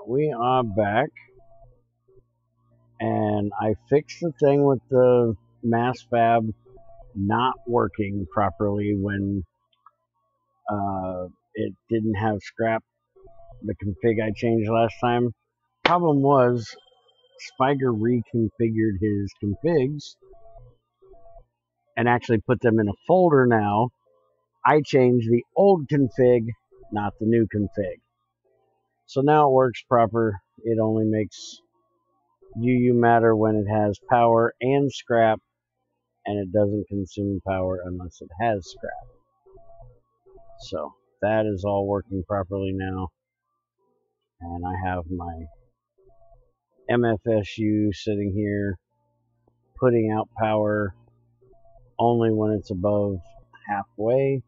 we are back, and I fixed the thing with the mass fab not working properly when it didn't have scrap, the config I changed last time. Problem was, Spiger reconfigured his configs and actually put them in a folder now. I changed the old config, not the new config. So now it works proper. It only makes UU matter when it has power and scrap, and it doesn't consume power unless it has scrap. So that is all working properly now. And I have my MFSU sitting here putting out power only when it's above halfway.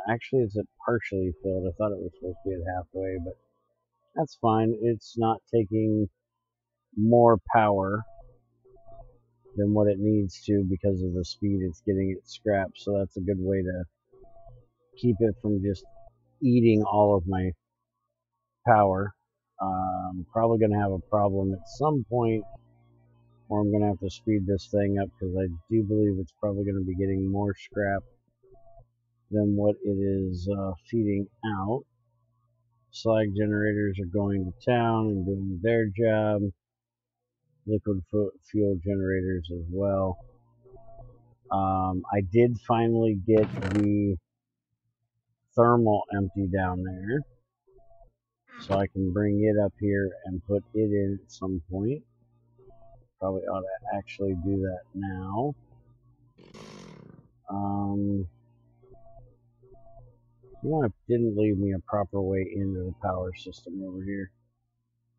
Actually, it's at partially filled. I thought it was supposed to be at halfway, but that's fine. It's not taking more power than what it needs to because of the speed it's getting it scrapped. So that's a good way to keep it from just eating all of my power. I'm probably going to have a problem at some point where I'm going to have to speed this thing up because I do believe it's probably going to be getting more scrap than what it is feeding out. Slag generators are going to town and doing their job. Liquid fuel generators as well. I did finally get the thermal empty down there, so I can bring it up here and put it in at some point. Probably ought to actually do that now. It didn't leave me a proper way into the power system over here.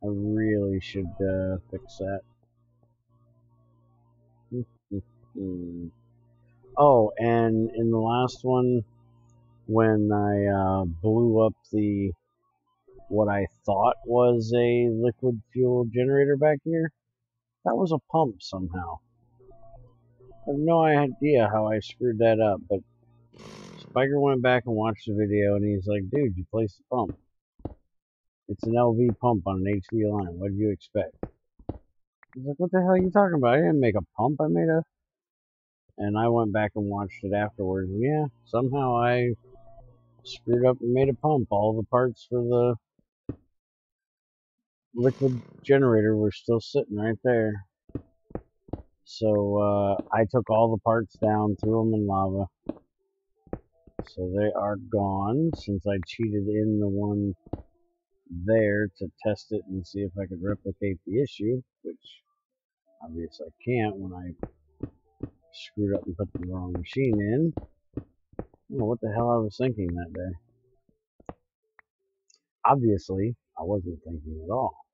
I really should fix that. Oh, and in the last one, when I blew up the what I thought was a liquid fuel generator back here, that was a pump somehow. I have no idea how I screwed that up, but Spiker went back and watched the video, and he's like, dude, you placed the pump. It's an LV pump on an HV line. What did you expect? He's like, what the hell are you talking about? I didn't make a pump. I made a... And I went back and watched it afterwards. And yeah, somehow I screwed up and made a pump. All the parts for the liquid generator were still sitting right there. So I took all the parts down, threw them in lava. So they are gone, since I cheated in the one there to test it and see if I could replicate the issue, which obviously I can't when I screwed up and put the wrong machine in. I don't know what the hell I was thinking that day. Obviously, I wasn't thinking at all.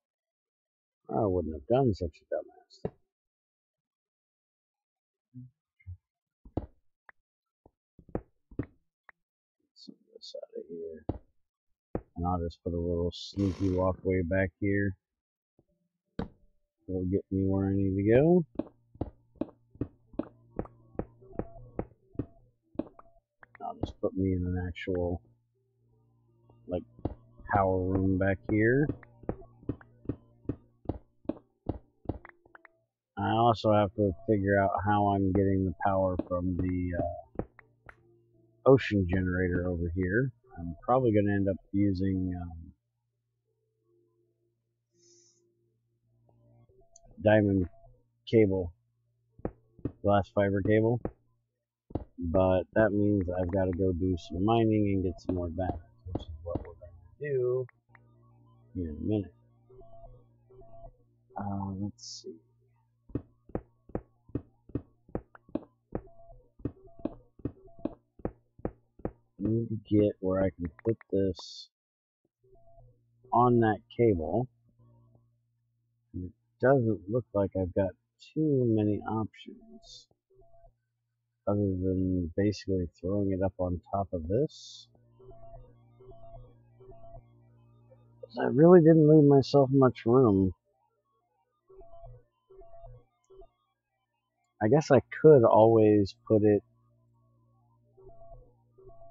I wouldn't have done such a dumbass thing. Some of this out of here. And I'll just put a little sneaky walkway back here. It'll get me where I need to go. I'll just put me in an actual, like, power room back here. I also have to figure out how I'm getting the power from the ocean generator over here. I'm probably going to end up using diamond cable, glass fiber cable, but that means I've got to go do some mining and get some more batteries, which is what we're going to do here in a minute. Let's see. I need to get where I can put this on that cable. It doesn't look like I've got too many options other than basically throwing it up on top of this. I really didn't leave myself much room. I guess I could always put it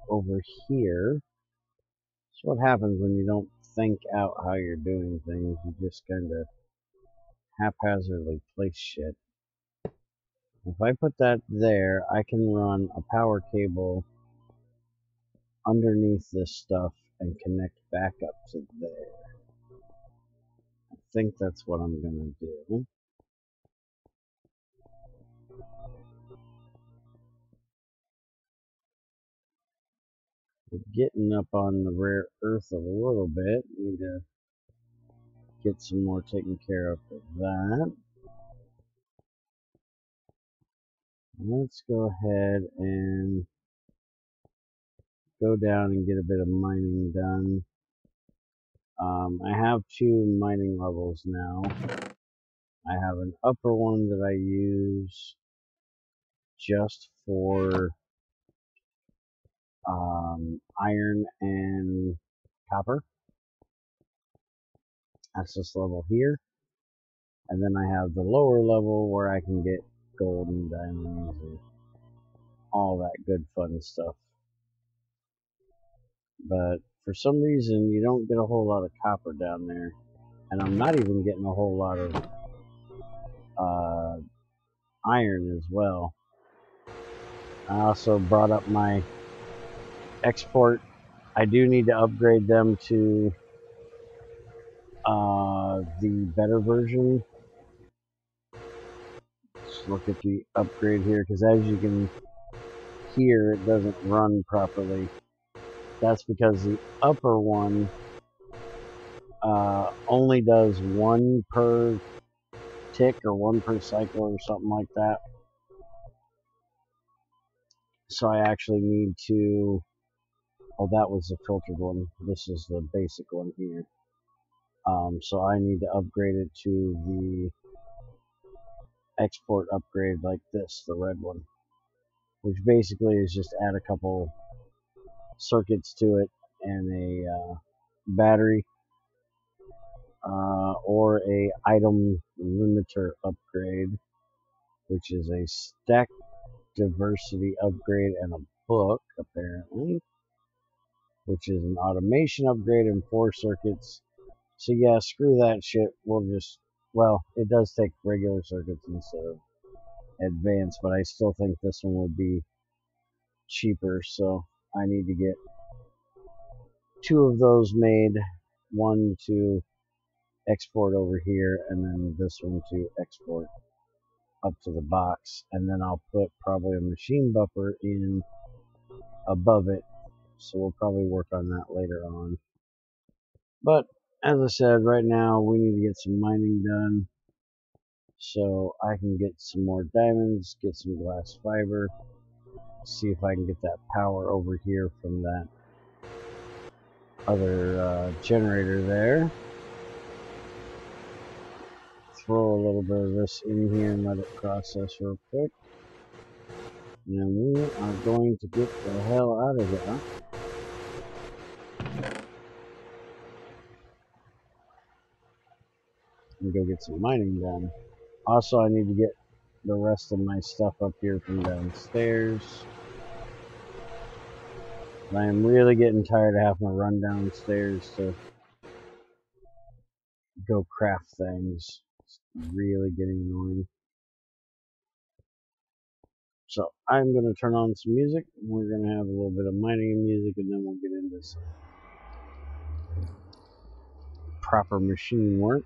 over here. That's what happens when you don't think out how you're doing things. You just kind of haphazardly place shit. If I put that there, I can run a power cable underneath this stuff and connect back up to there. I think that's what I'm going to do. We're getting up on the rare earth a little bit. Need to get some more taken care of for that. Let's go ahead and go down and get a bit of mining done. I have 2 mining levels now. I have an upper one that I use just for iron and copper. That's this level here. And then I have the lower level where I can get gold and diamonds and all that good fun stuff. But for some reason, you don't get a whole lot of copper down there. And I'm not even getting a whole lot of iron as well. I also brought up my export. I do need to upgrade them to the better version. Let's look at the upgrade here, because as you can hear, it doesn't run properly. That's because the upper one only does 1 per tick or 1 per cycle or something like that. So I actually need to... Oh, that was the filtered one. This is the basic one here. So I need to upgrade it to the export upgrade like this, the red one. Which basically is just add a couple circuits to it and a battery. Or a item limiter upgrade, which is a stack diversity upgrade and a book, apparently, which is an automation upgrade and 4 circuits. So yeah, screw that shit. We'll just, well, it does take regular circuits instead of advanced, but I still think this one will be cheaper, so I need to get 2 of those made, one to export over here, and then this one to export up to the box, and then I'll put probably a machine buffer in above it, so we'll probably work on that later on. But as I said, right now we need to get some mining done so I can get some more diamonds, get some glass fiber, see if I can get that power over here from that other generator there. Throw a little bit of this in here and let it process real quick. And then we are going to get the hell out of here. And go get some mining done. Also, I need to get the rest of my stuff up here from downstairs. I am really getting tired of having to run downstairs to go craft things. It's really getting annoying. So I'm going to turn on some music. We're going to have a little bit of mining music, and then we'll get into some proper machine work.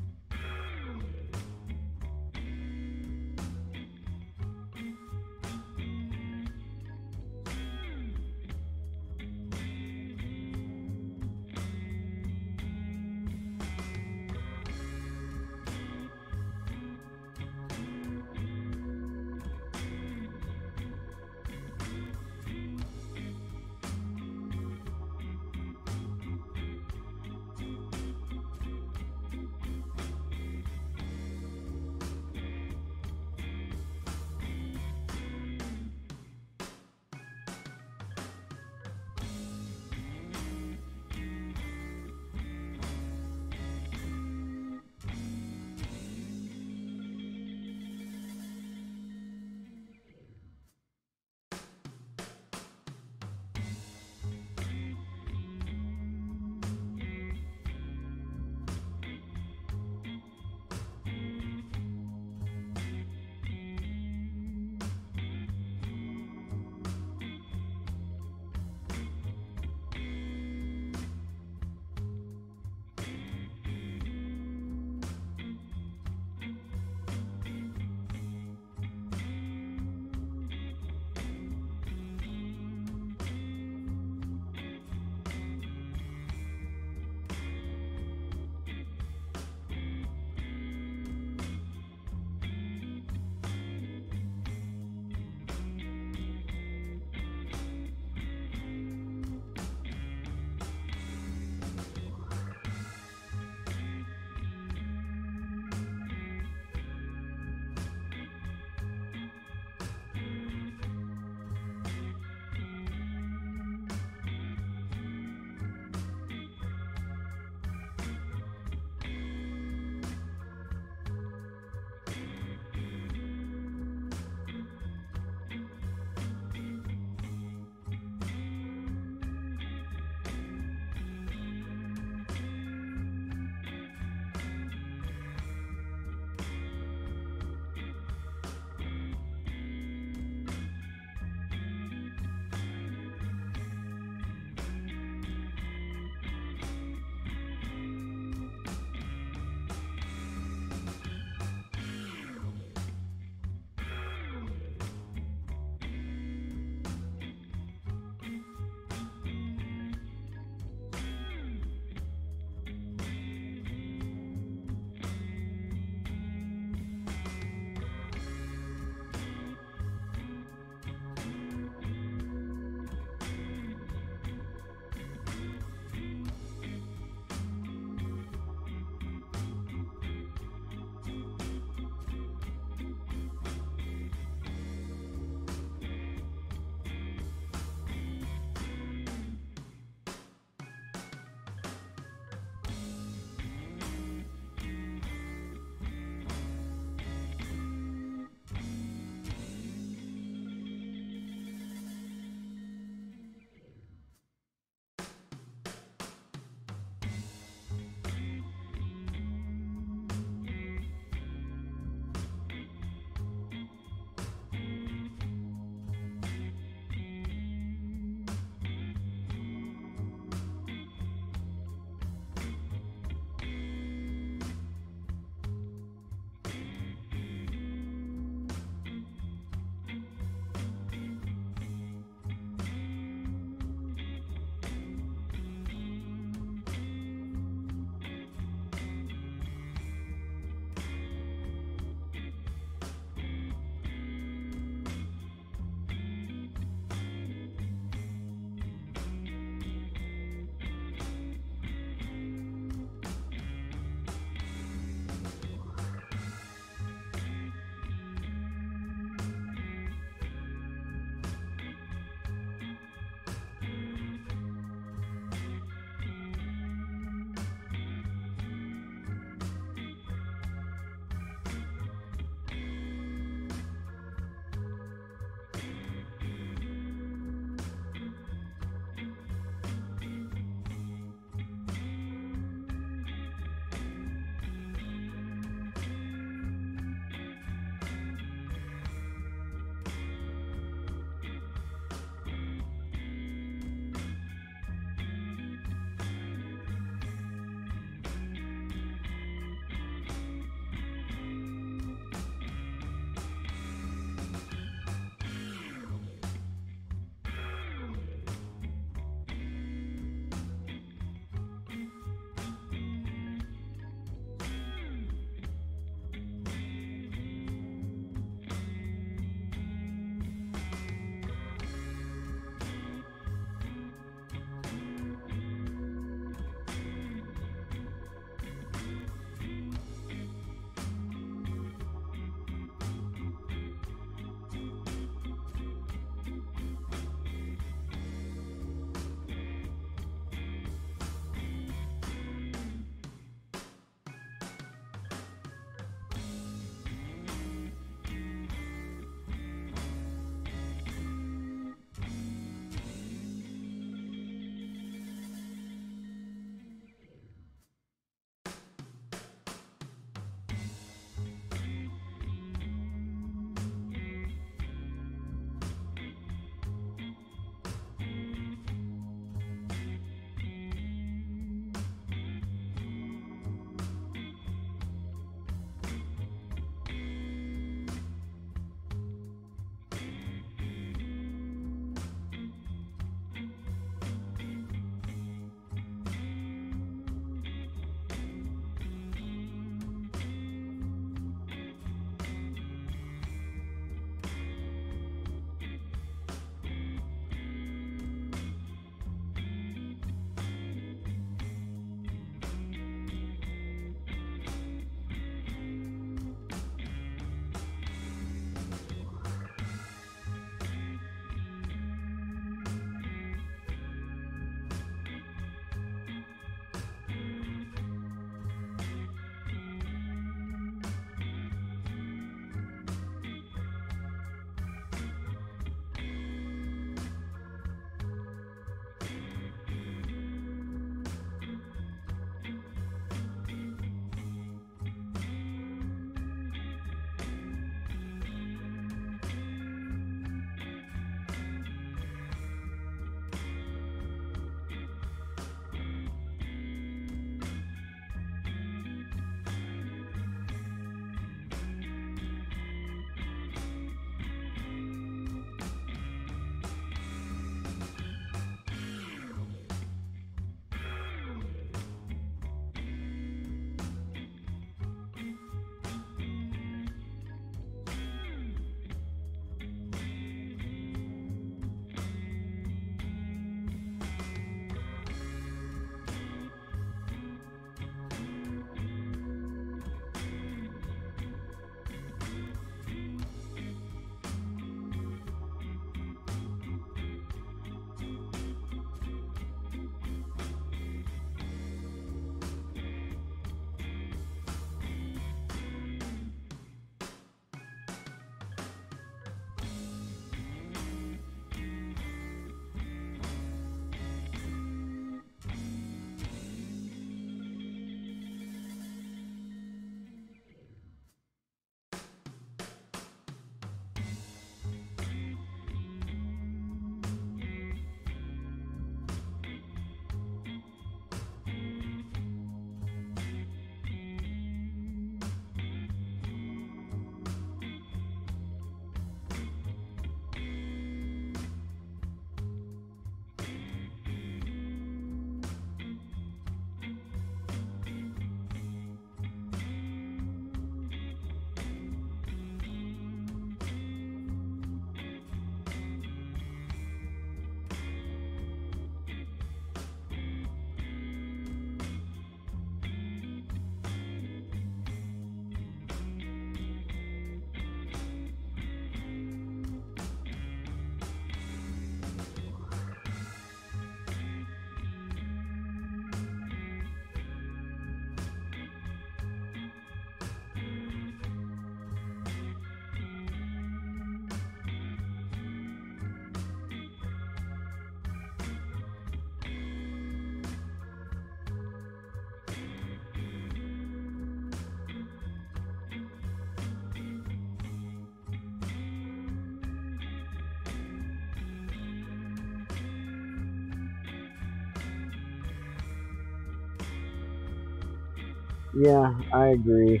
Yeah, I agree.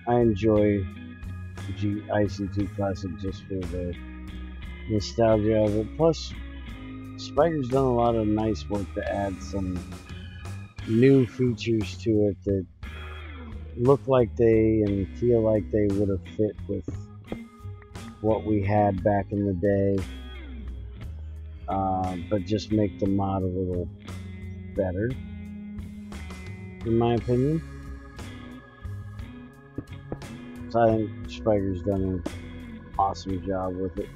I enjoy IC2 Classic just for the nostalgia of it. Plus, Spider's done a lot of nice work to add some new features to it that look like they and feel like they would have fit with what we had back in the day, but just make the mod a little better, in my opinion. So I think Spider's done an awesome job with it.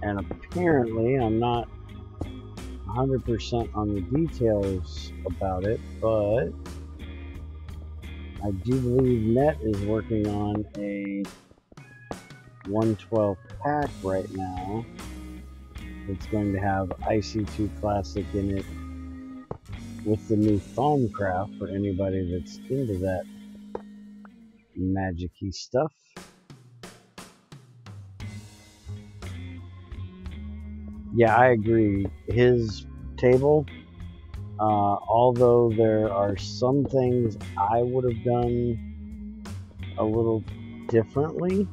And apparently, I'm not 100% on the details about it, but I do believe Net is working on a 112 pack right now. It's going to have IC2 Classic in it with the new Thaumcraft for anybody that's into that magic-y stuff. Yeah, I agree. His table, although there are some things I would have done a little differently,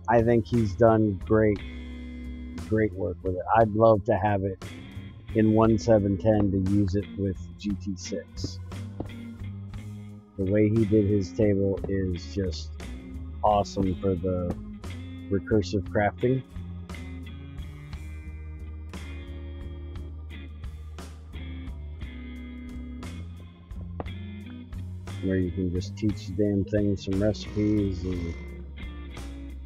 I think he's done great work with it. I'd love to have it in 1710 to use it with GT6. The way he did his table is just awesome for the recursive crafting. Where you can just teach the damn thing some recipes and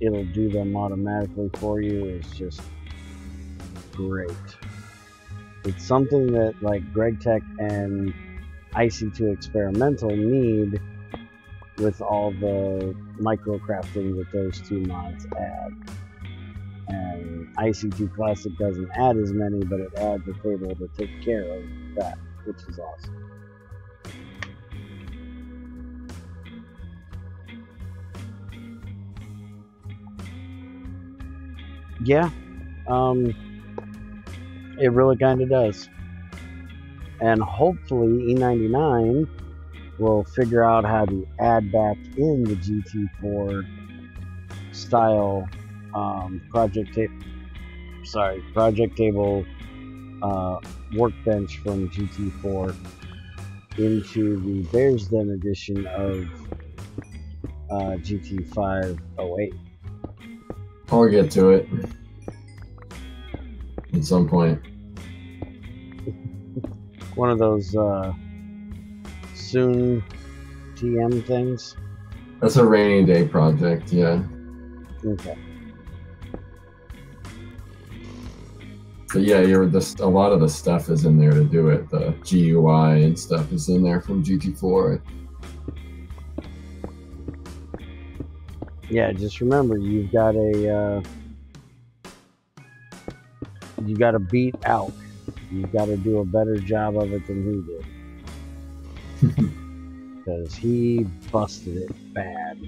it'll do them automatically for you. Is just great. It's something that like GregTech and IC2 Experimental need with all the micro crafting that those two mods add. And IC2 Classic doesn't add as many, but it adds a table to take care of that, which is awesome. Yeah, it really kind of does. And hopefully E99 will figure out how to add back in the GT4 style project table workbench from GT4 into the Bears Den edition of GT508. I'll get to it at some point. One of those soon TM things? That's a rainy day project, yeah. Okay. But yeah, a lot of the stuff is in there to do it. The GUI and stuff is in there from GT4. Yeah, just remember you got to beat out. You got to do a better job of it than he did, because he busted it bad.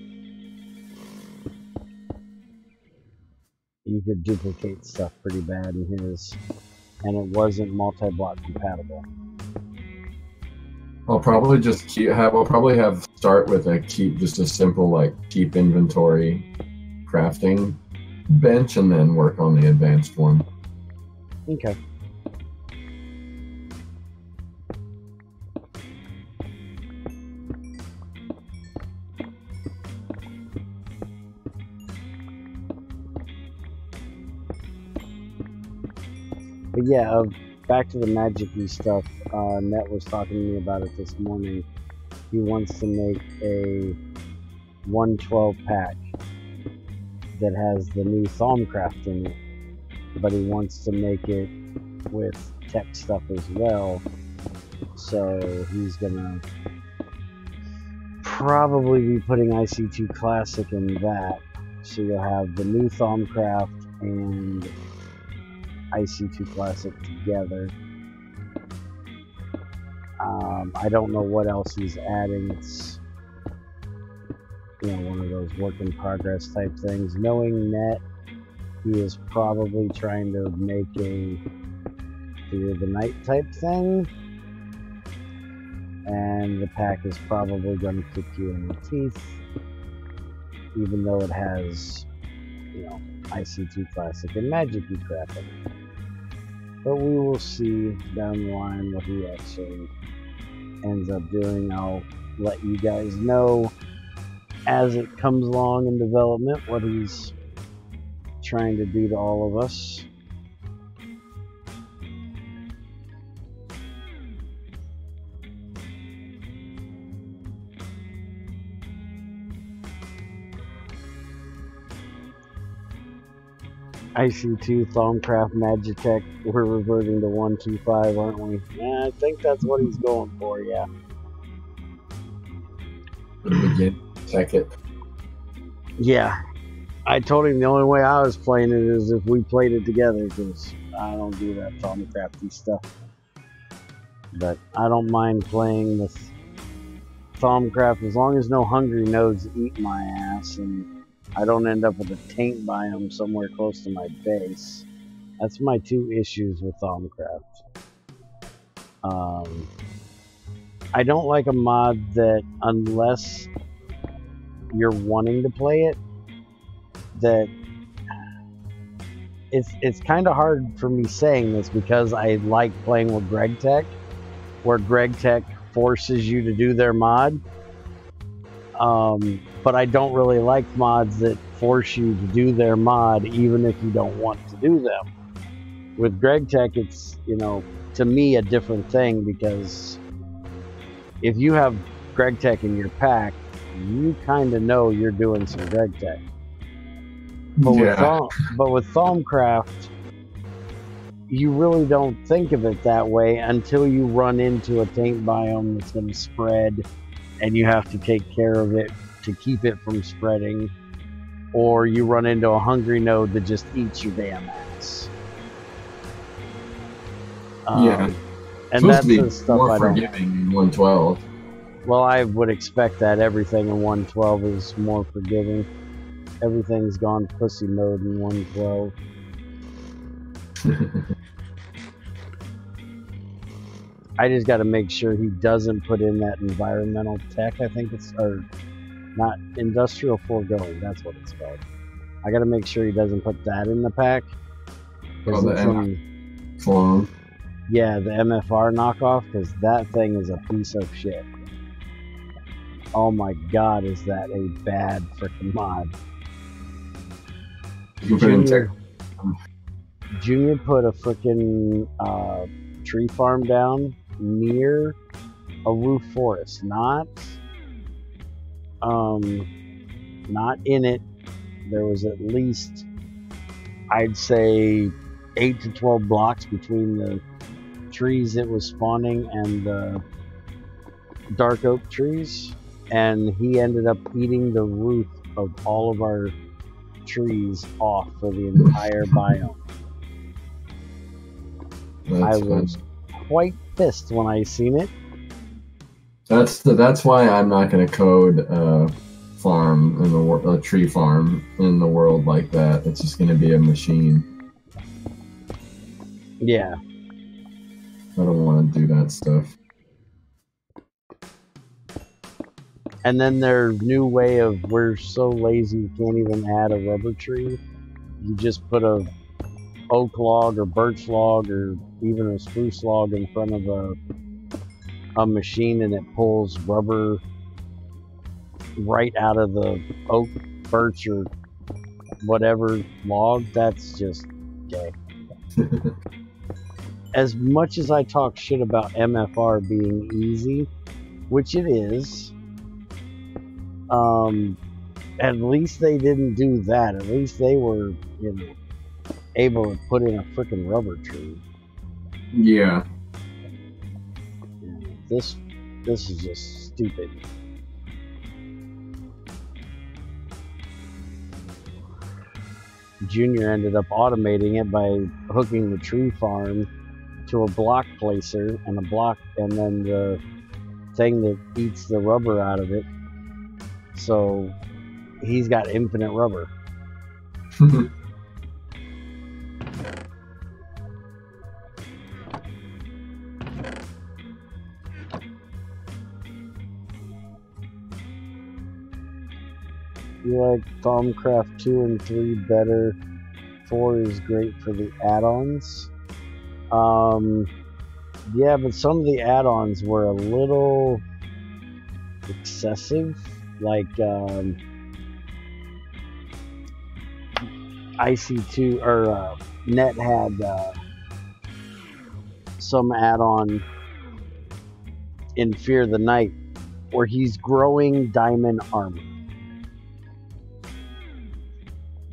You could duplicate stuff pretty bad in his, and it wasn't multi-block compatible. I'll probably just start with just a simple like keep inventory crafting bench and then work on the advanced one. Okay. But yeah, back to the magic-y stuff. Net was talking to me about it this morning. He wants to make a 112 pack that has the new Thaumcraft in it, but he wants to make it with tech stuff as well. So he's gonna probably be putting IC2 Classic in that. So you'll have the new Thaumcraft and IC2 Classic together. I don't know what else he's adding. It's, one of those work in progress type things. Knowing Net, he is probably trying to make a happier the night type thing. And the pack is probably going to kick you in the teeth, even though it has, you know, IC2 Classic and Magic-y crap in it. But we will see down the line what he actually ends up doing. I'll let you guys know as it comes along in development what he's trying to do to all of us. IC2 Thaumcraft Magitech, we're reverting to 125, aren't we? Yeah, I think that's what he's going for, yeah. Begin, check it. Yeah. I told him the only way I was playing it is if we played it together, because I don't do that Thaumcrafty stuff. But I don't mind playing with Thaumcraft as long as no hungry nodes eat my ass and I don't end up with a taint biome somewhere close to my base. That's my two issues with Thaumcraft. I don't like a mod that, unless you're wanting to play it, that it's kind of hard for me saying this because I like playing with GregTech, where GregTech forces you to do their mod. But I don't really like mods that force you to do their mod even if you don't want to do them. With GregTech, it's, you know, to me a different thing, because if you have GregTech in your pack, you kind of know you're doing some GregTech. But with Thaumcraft, you really don't think of it that way until you run into a taint biome that's going to spread and you have to take care of it to keep it from spreading, or you run into a hungry node that just eats your damn ass. And that's the stuff I don't like. In 112. Well, I would expect that everything in 112 is more forgiving. Everything's gone pussy mode in 112. I just got to make sure he doesn't put in that environmental tech, I think it's, or not, industrial foregoing, that's what it's called. I got to make sure he doesn't put that in the pack. Oh, the MFR. Yeah, the MFR knockoff, because that thing is a piece of shit. Oh my god, is that a bad freaking mod. Junior put a freaking tree farm down near a roof forest, not in it. There was at least, I'd say, 8 to 12 blocks between the trees it was spawning and the dark oak trees, and he ended up eating the roof of all of our trees off for the entire biome. I was quite pissed when I seen it. That's why I'm not going to code a farm in a tree farm in the world like that. It's just going to be a machine. Yeah. I don't want to do that stuff. And then their new way of, we're so lazy you can't even add a rubber tree. You just put a oak log or birch log or even a spruce log in front of a machine, and it pulls rubber right out of the oak, birch, or whatever log. That's just gay. As much as I talk shit about MFR being easy, which it is, at least they didn't do that. At least they were, you know, able to put in a freaking rubber tree. Yeah. This is just stupid. Junior ended up automating it by hooking the tree farm to a block placer and a block, and then the thing that eats the rubber out of it. So he's got infinite rubber. You like Thaumcraft 2 and 3 better. 4 is great for the add-ons. Yeah, but some of the add-ons were a little excessive. Like IC2 or Net had some add-on in Fear of the Night where he's growing diamond armor.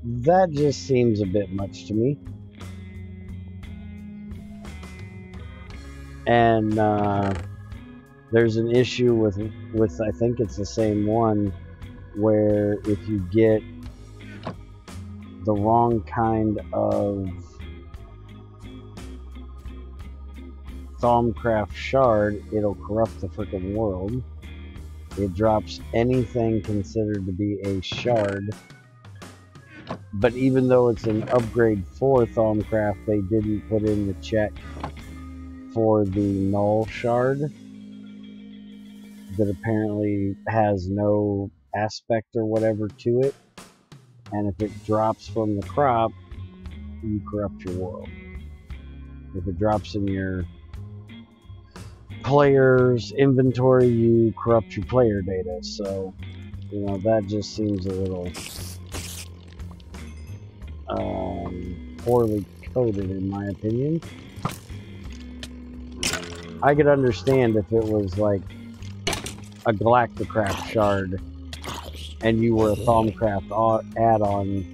That just seems a bit much to me. And there's an issue with I think it's the same one, where if you get the wrong kind of Thaumcraft shard, it'll corrupt the freaking world. It drops anything considered to be a shard. But even though it's an upgrade for Thaumcraft, they didn't put in the check for the null shard that apparently has no aspect or whatever to it. And if it drops from the crop, you corrupt your world. If it drops in your player's inventory, you corrupt your player data. So, you know, that just seems a little poorly coded in my opinion. I could understand if it was like a Galacticraft shard and you were a Thaumcraft add-on,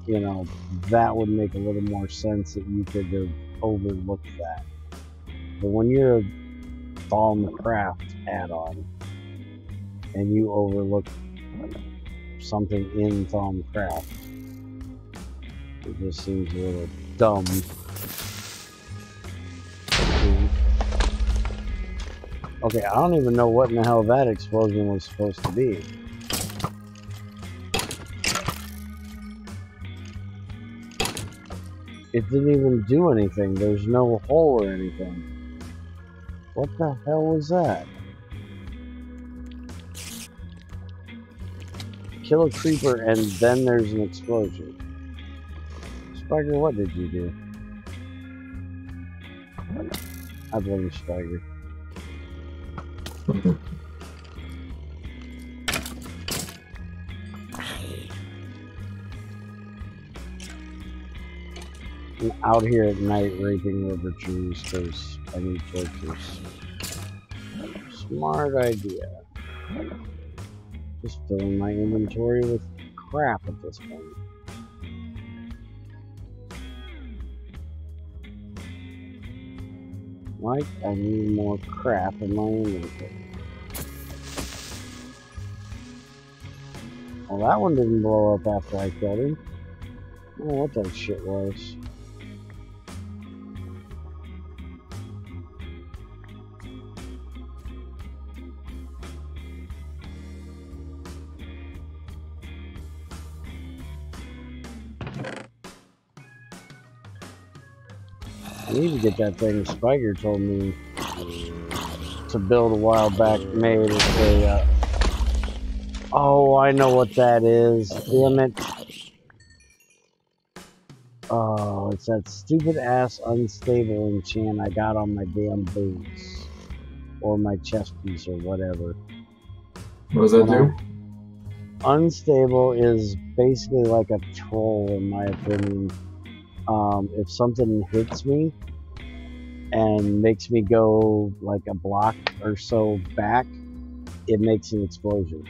you know, that would make a little more sense that you could have overlooked that. But when you're a Thaumcraft add-on and you overlook something in Thaumcraft, it just seems a little dumb. Okay, I don't even know what in the hell that explosion was supposed to be. It didn't even do anything. There's no hole or anything. What the hell was that? Kill a creeper and then there's an explosion. Spider, what did you do? I blame Spider. I'm out here at night raping river trees because I need torches. Smart idea. Just filling my inventory with crap at this point. Like, I need more crap in my inventory. Well, that one didn't blow up after I killed him. I don't know what that shit was. I need to get that thing Spiker told me to build a while back made. It's a, oh, I know what that is. Damn it. Oh, it's that stupid ass unstable enchant I got on my damn boots. Or my chest piece or whatever. What does that do? Unstable is basically like a troll in my opinion. If something hits me and makes me go like a block or so back, it makes an explosion.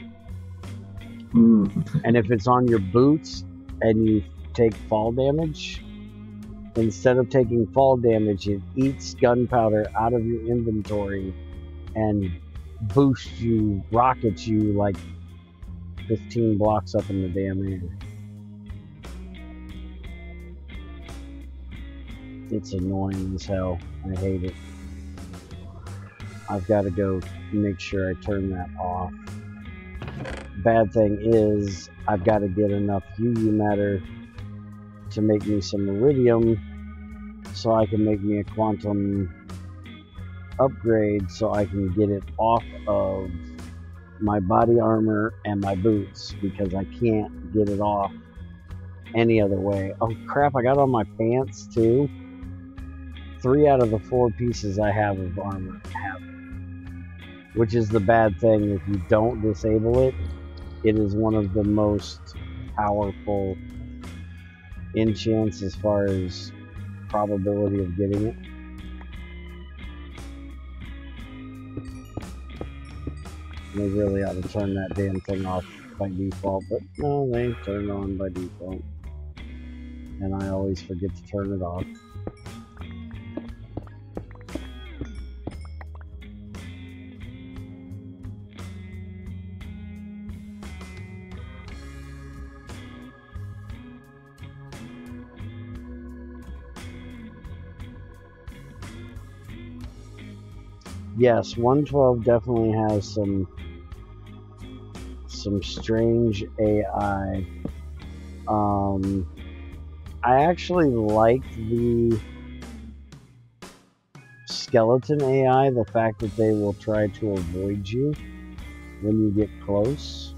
And if it's on your boots and you take fall damage, instead of taking fall damage, it eats gunpowder out of your inventory and boosts you, rockets you like 15 blocks up in the damn air. It's annoying as hell. I hate it. I've got to go make sure I turn that off. Bad thing is, I've got to get enough UU matter to make me some iridium so I can make me a quantum upgrade so I can get it off of my body armor and my boots because I can't get it off any other way. Oh crap, I got on my pants too. 3 out of the 4 pieces I have of armor have it, which is the bad thing. If you don't disable it, it is one of the most powerful enchants as far as probability of getting it. They really ought to turn that damn thing off by default, but no, they turn it on by default. And I always forget to turn it off. Yes, 112 definitely has some strange AI. I actually like the skeleton AI, the fact that they will try to avoid you when you get close.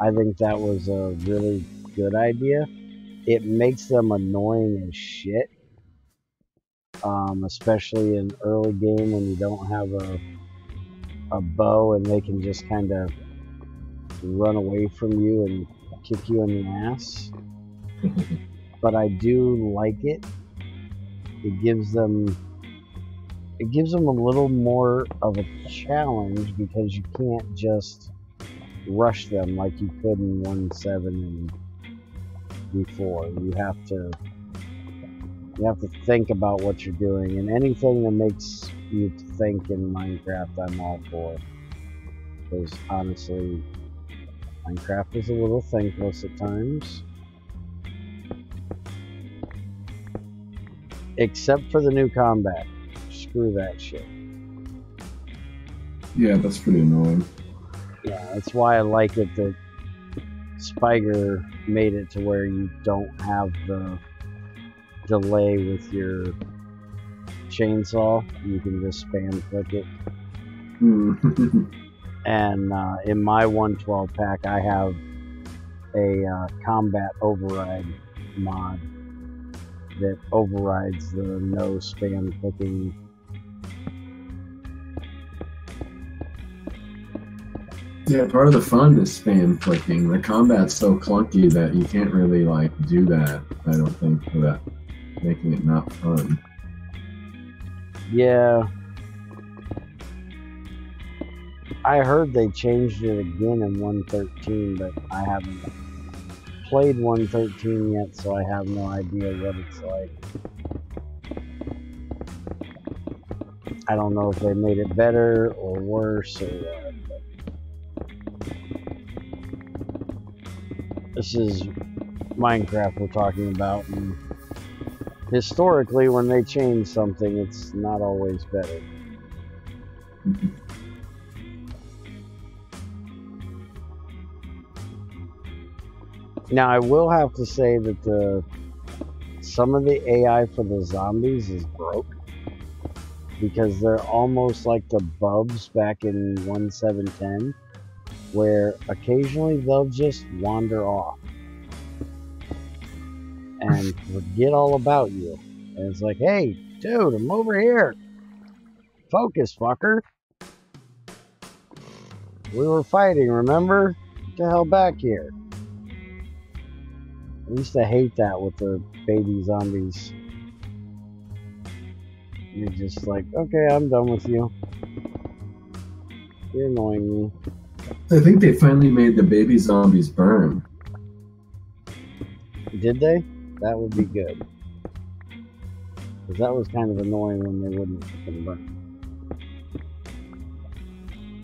I think that was a really good idea. It makes them annoying as shit, especially in early game when you don't have a bow and they can just kind of run away from you and kick you in the ass. But I do like it. It gives them a little more of a challenge because you can't just rush them like you could in 1.7 and before. You have to think about what you're doing, and anything that makes you think in Minecraft I'm all for. Because honestly, Minecraft is a little thankless at times. Except for the new combat. Screw that shit. Yeah, that's pretty annoying. Yeah, that's why I like it that Spiger made it to where you don't have the delay with your chainsaw. You can just spam click it. And in my 112 pack, I have a combat override mod that overrides the no spam clicking. Yeah, part of the fun is spam clicking. The combat's so clunky that you can't really like do that, I don't think, without making it not fun. Yeah. I heard they changed it again in 1.13, but I haven't played 1.13 yet, so I have no idea what it's like. I don't know if they made it better or worse or what. This is Minecraft we're talking about, and historically when they change something, it's not always better. Now, I will have to say that some of the AI for the zombies is broke, because they're almost like the bubs back in 1.7.10, where occasionally they'll just wander off and forget all about you. And it's like, hey, dude, I'm over here. Focus, fucker. We were fighting, remember? Get the hell back here. I used to hate that with the baby zombies. You're just like, okay, I'm done with you. You're annoying me. I think they finally made the baby zombies burn. Did they? That would be good. Because that was kind of annoying when they wouldn't fucking burn.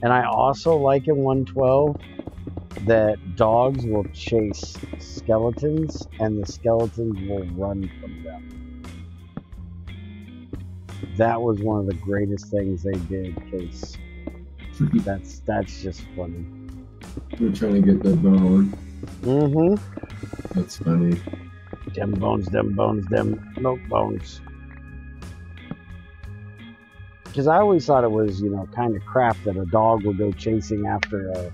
And I also like in 112 that dogs will chase skeletons and the skeletons will run from them. That was one of the greatest things they did, because that's just funny. We're trying to get the bone. Mm-hmm. That's funny. Them bones, them milk bones. because I always thought it was, kind of crap that a dog would go chasing after a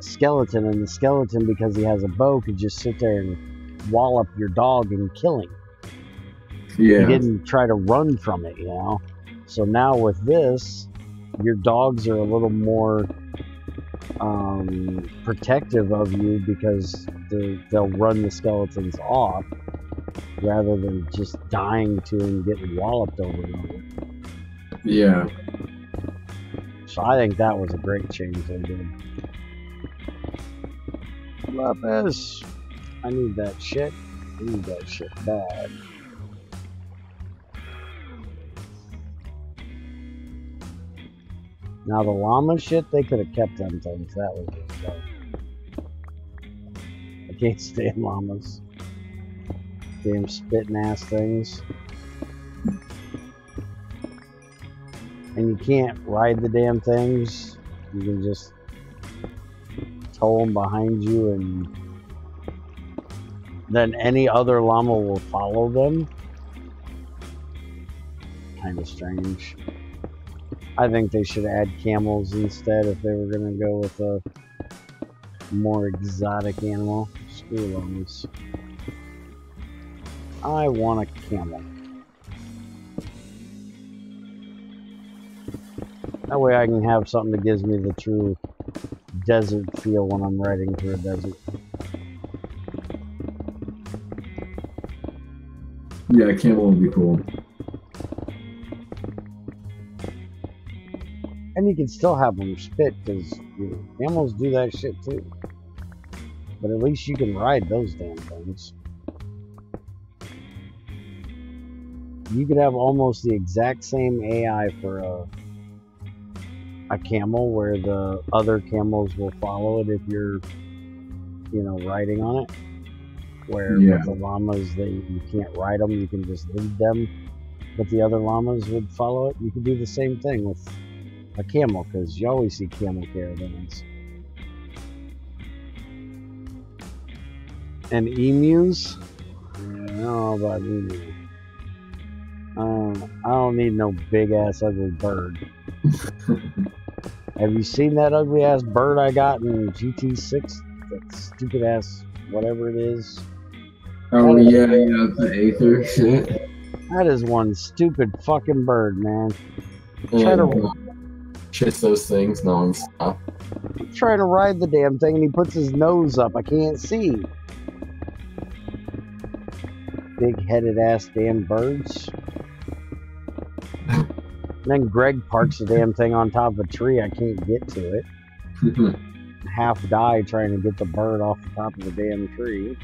skeleton, and the skeleton, because he has a bow, could just sit there and wallop your dog and kill him. Yeah. He didn't try to run from it, So now with this, your dogs are a little more protective of you because they'll run the skeletons off rather than just dying to and getting walloped over and over. Yeah. So I think that was a great change they did. Lapis! I need that shit. I need that shit bad. Now the llama shit, they could have kept them things. That was just dumb. I can't stand llamas. Damn spitting ass things. And you can't ride the damn things. You can just tow them behind you, and then any other llama will follow them. Kind of strange. I think they should add camels instead if they were going to go with a more exotic animal. Screw llamas. I want a camel. That way I can have something that gives me the true desert feel when I'm riding through a desert. Yeah, a camel would be cool. And you can still have them spit, because camels do that shit too. But at least you can ride those damn things. You could have almost the exact same AI for a camel, where the other camels will follow it if you're, riding on it. Where with the llamas, you can't ride them, you can just lead them, but the other llamas would follow it. You could do the same thing with a camel, because you always see camel caravans. And emus? Yeah, I don't know about emu. I don't need no big ass ugly bird. Have you seen that ugly ass bird I got in GT6? That stupid ass whatever it is. Oh yeah, the Aether shit. That is one stupid fucking bird, man. Try to chase those things non-stop. I'm trying to ride the damn thing and he puts his nose up. I can't see. Big-headed ass damn birds. And then Greg parks the damn thing on top of a tree. I can't get to it. Half die trying to get the bird off the top of the damn tree.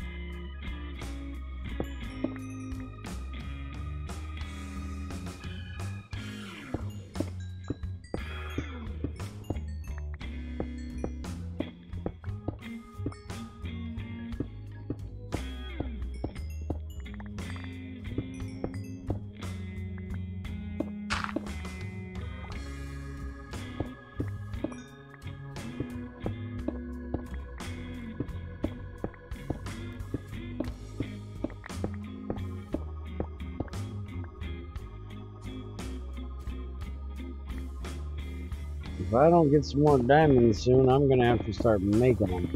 If I don't get some more diamonds soon, I'm going to have to start making them.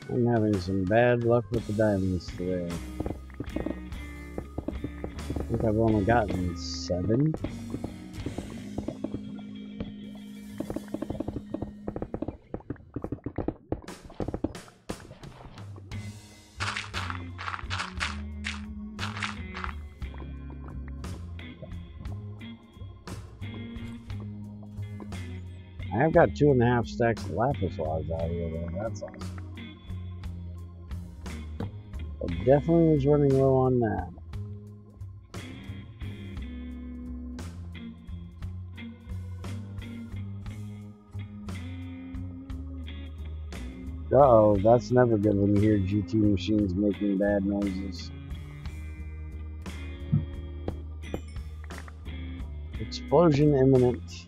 I'm having some bad luck with the diamonds today. I think I've only gotten 7. I've got 2.5 stacks of lapis logs out here, though. That's awesome. I definitely was running low on that. Uh-oh, that's never good when you hear GT machines making bad noises. Explosion imminent.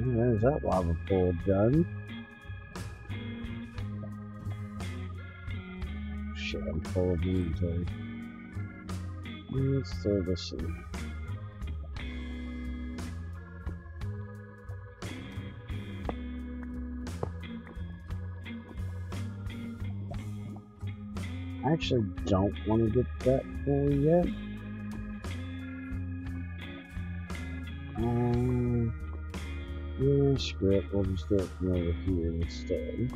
There's that lava pool done. Shit, I'm full of inventory. Let's throw this in. I actually don't want to get that pool yet. Yeah, screw it. We'll just do it from over here instead.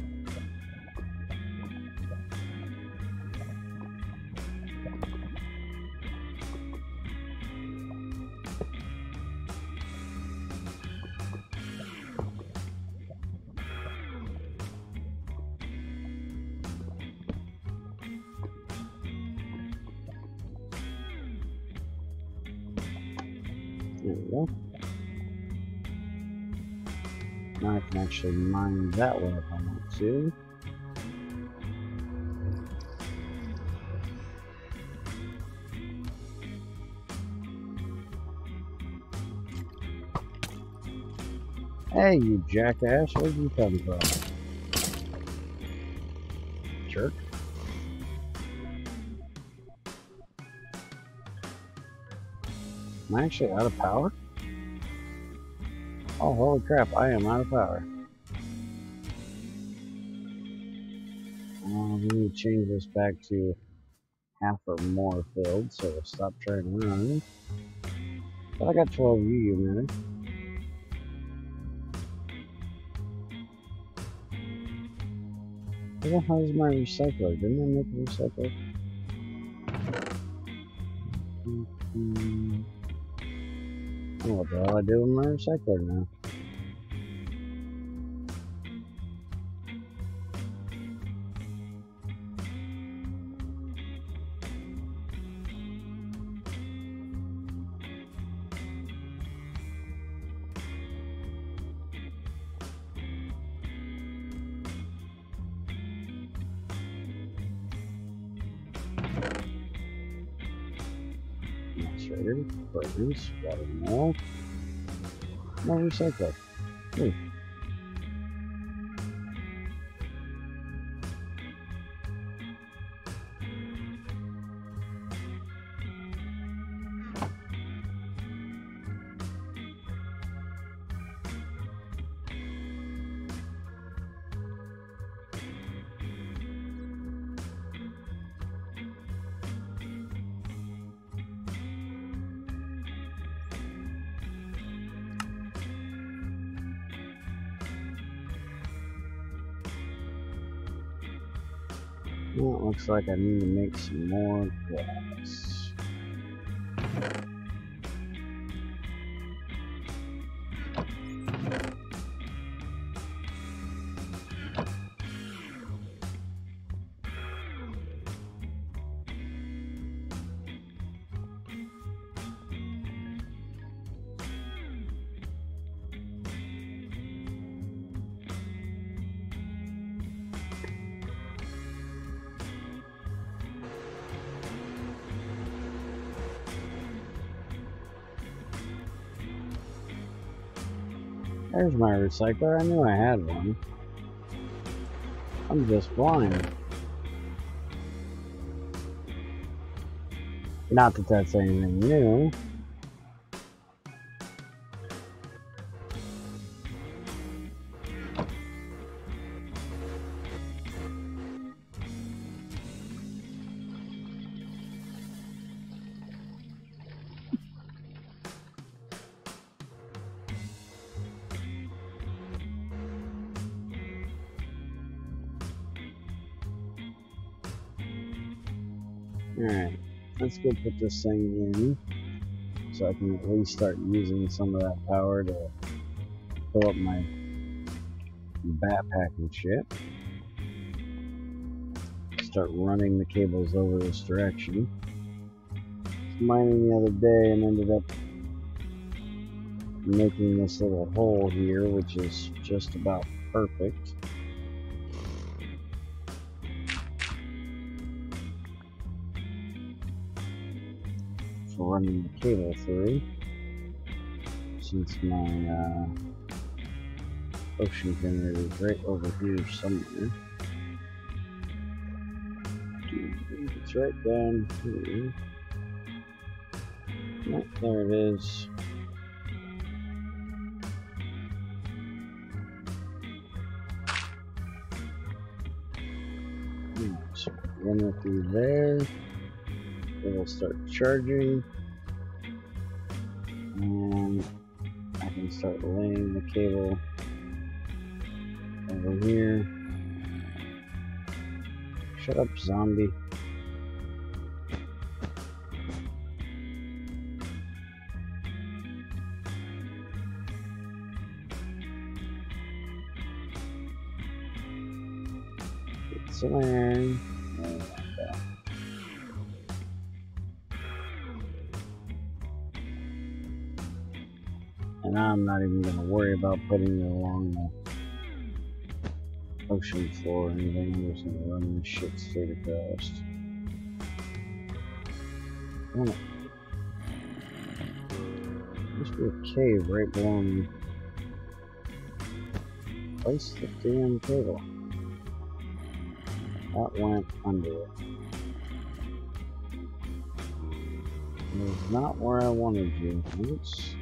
There we go. Now I can actually mine that way if I want to. Hey, you jackass, where'd you come from? Jerk. Am I actually out of power? Oh, holy crap, I am out of power. We need to change this back to half or more filled, so we'll stop trying to run. But I got 12 UU minutes. Where the hell is my recycler? Didn't I make a recycler? Oh, what the hell I do with my recycler now? Macerator, produce, water mill, no recycler. Ooh. Well, it looks like I need to make some more glass. There's my recycler. I knew I had one. I'm just blind. Not that that's anything new. Alright, let's go put this thing in so I can at least start using some of that power to fill up my backpack and shit. Start running the cables over this direction. I was mining the other day and ended up making this little hole here, which is just about perfect. Running the cable through, since my ocean generator is right over here somewhere. It's right down here. Yep, there it is. So run it through there. It'll start charging. And I can start laying the cable over here. Shut up, zombie. Get some iron. And I'm not even going to worry about putting it along the ocean floor or anything. I'm just going to run this shit straight across. Oh. Must be a cave right below me. Place the damn cable. That went under it. It was not where I wanted you. Oops.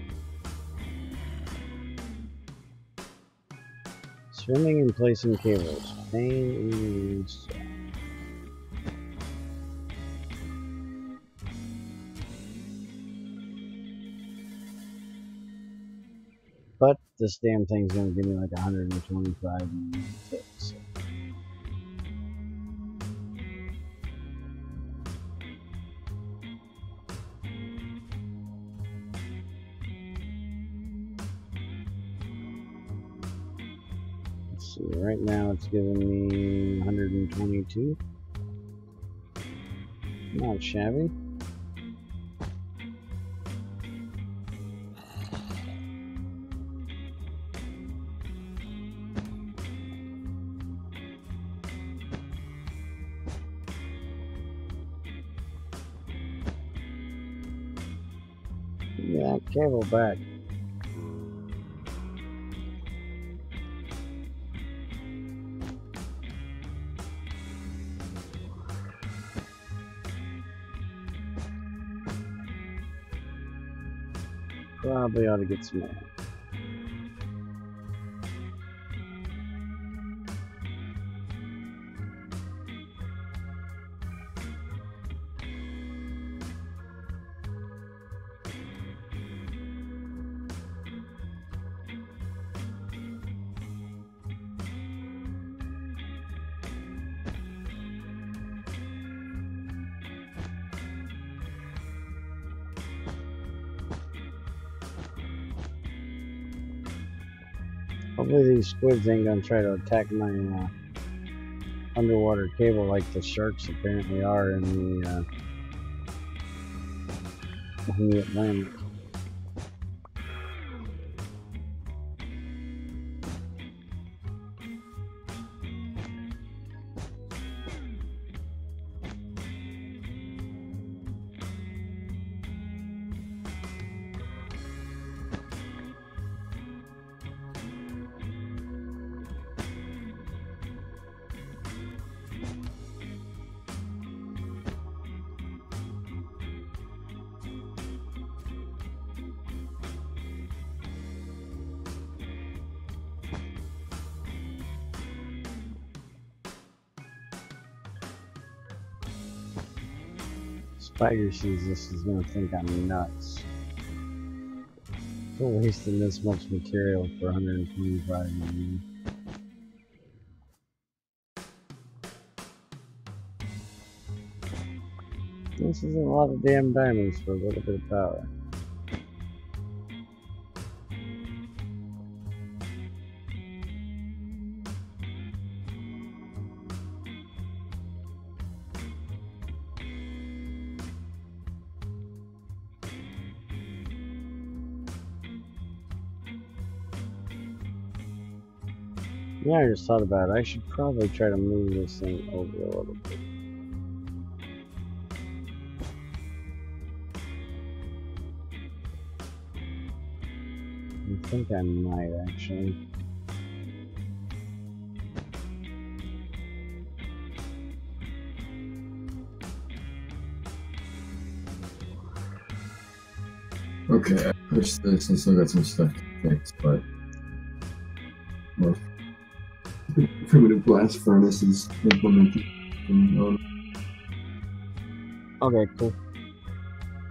Swimming and placing cables. Pain in the side. But this damn thing's gonna give me like 125 ticks. Let's see, right now it's giving me 122. Not shabby. Yeah, cable back. Probably ought to get some air. Hopefully these squids ain't gonna try to attack my underwater cable like the sharks apparently are in the Atlantic. Spider sees this is gonna think I'm nuts. For wasting this much material for 125 million. This is a lot of damn diamonds for a little bit of power. Yeah, I just thought about it. I should probably try to move this thing over a little bit. I think I might actually. Okay, I pushed this and still got some stuff to fix, but most primitive blast furnace is implemented. Okay, cool.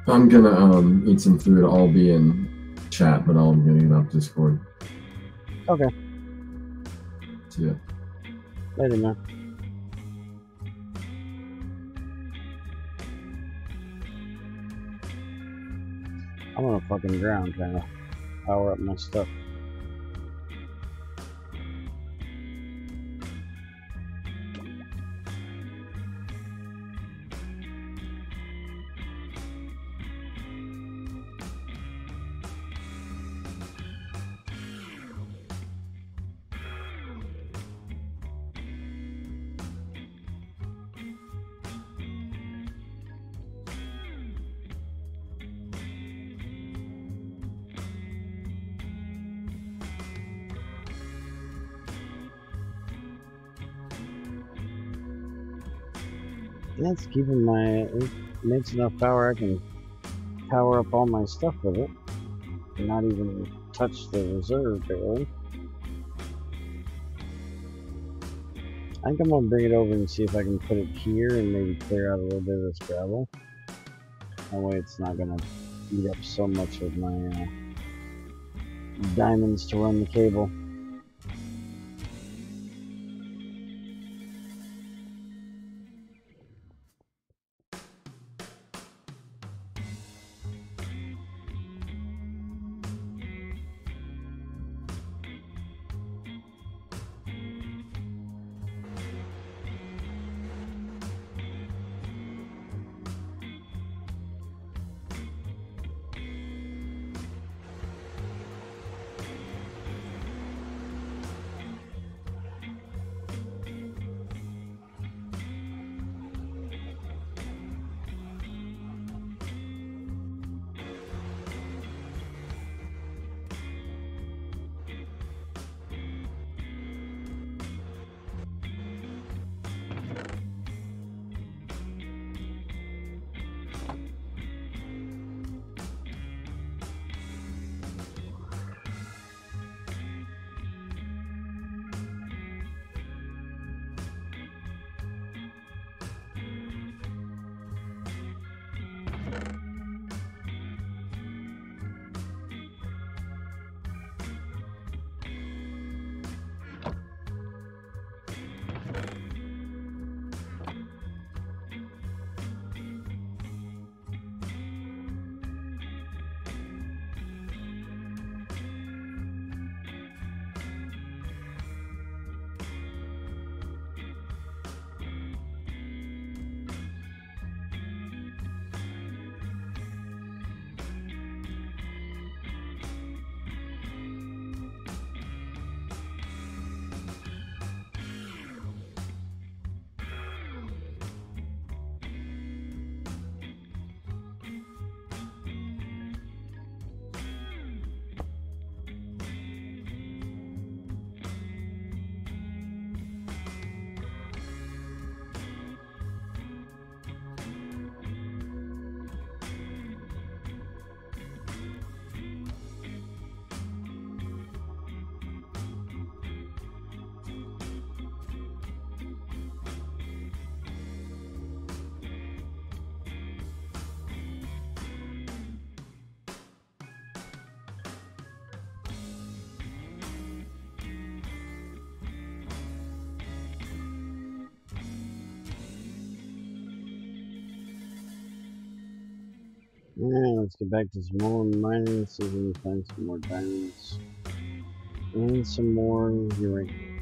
I'm gonna eat some food. I'll be in chat, but I'll be getting off Discord. Okay. See ya. Later, man. I'm on a fucking ground trying to power up my stuff. That's keeping it makes enough power I can power up all my stuff with it. And not even touch the reserve barely. I think I'm gonna bring it over and see if I can put it here and maybe clear out a little bit of this gravel. That way it's not gonna eat up so much of my diamonds to run the cable. Alright, let's get back to some more mining, see if we can find some more diamonds. And some more uranium.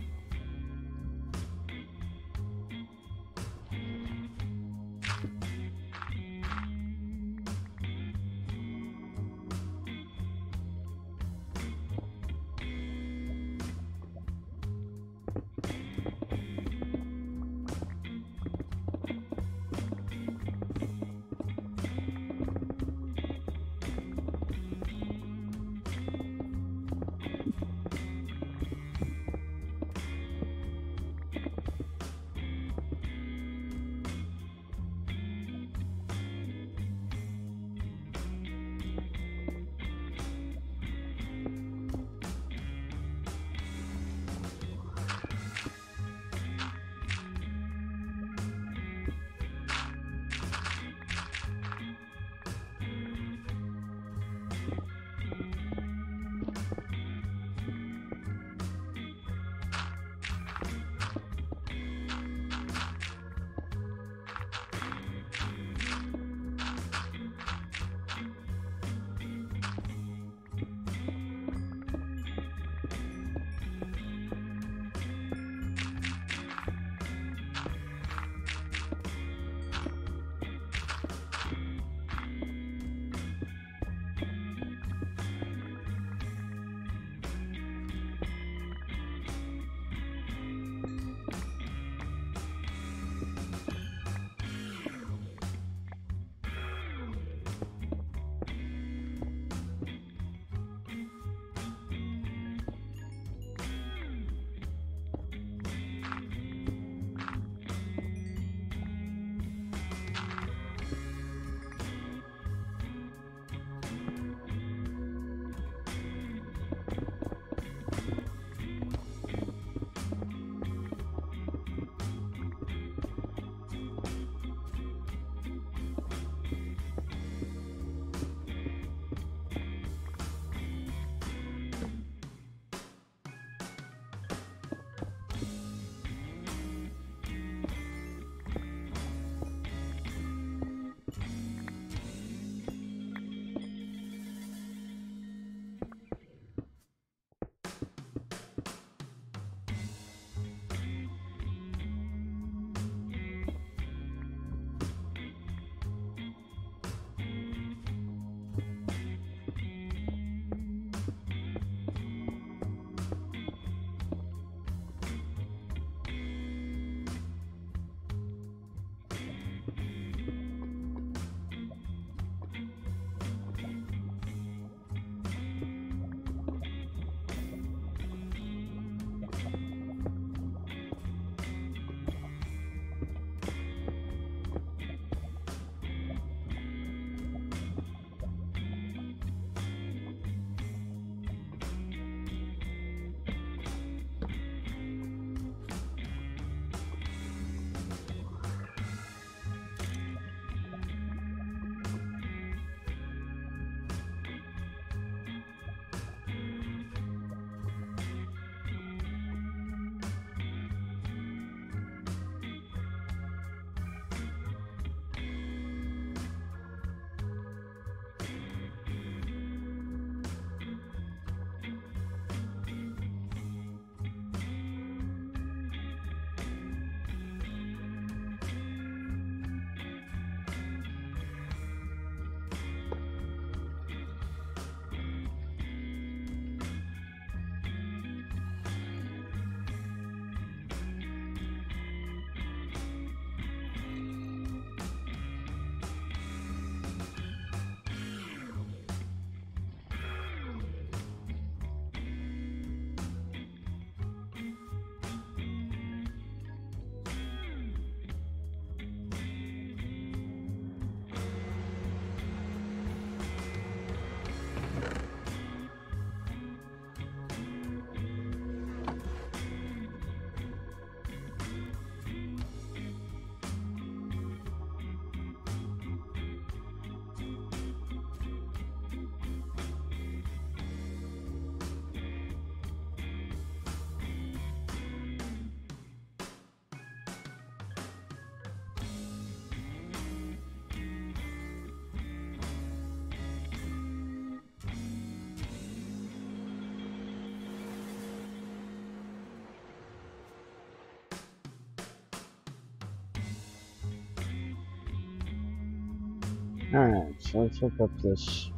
Alright, so let's hook up this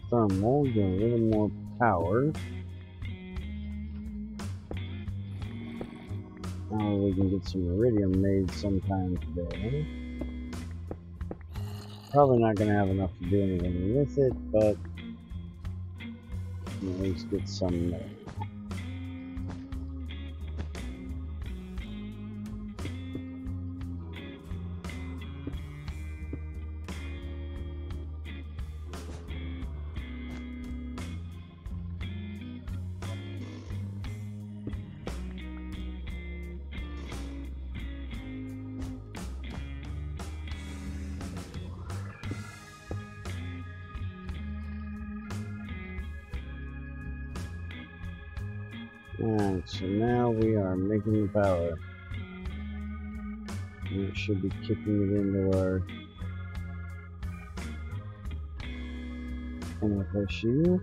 thermal, get a little more power. Now we can get some iridium made sometime today. Probably not going to have enough to do anything with it, but at least get some made. Alright, so now we are making the power. And it should be kicking it into our NFSU.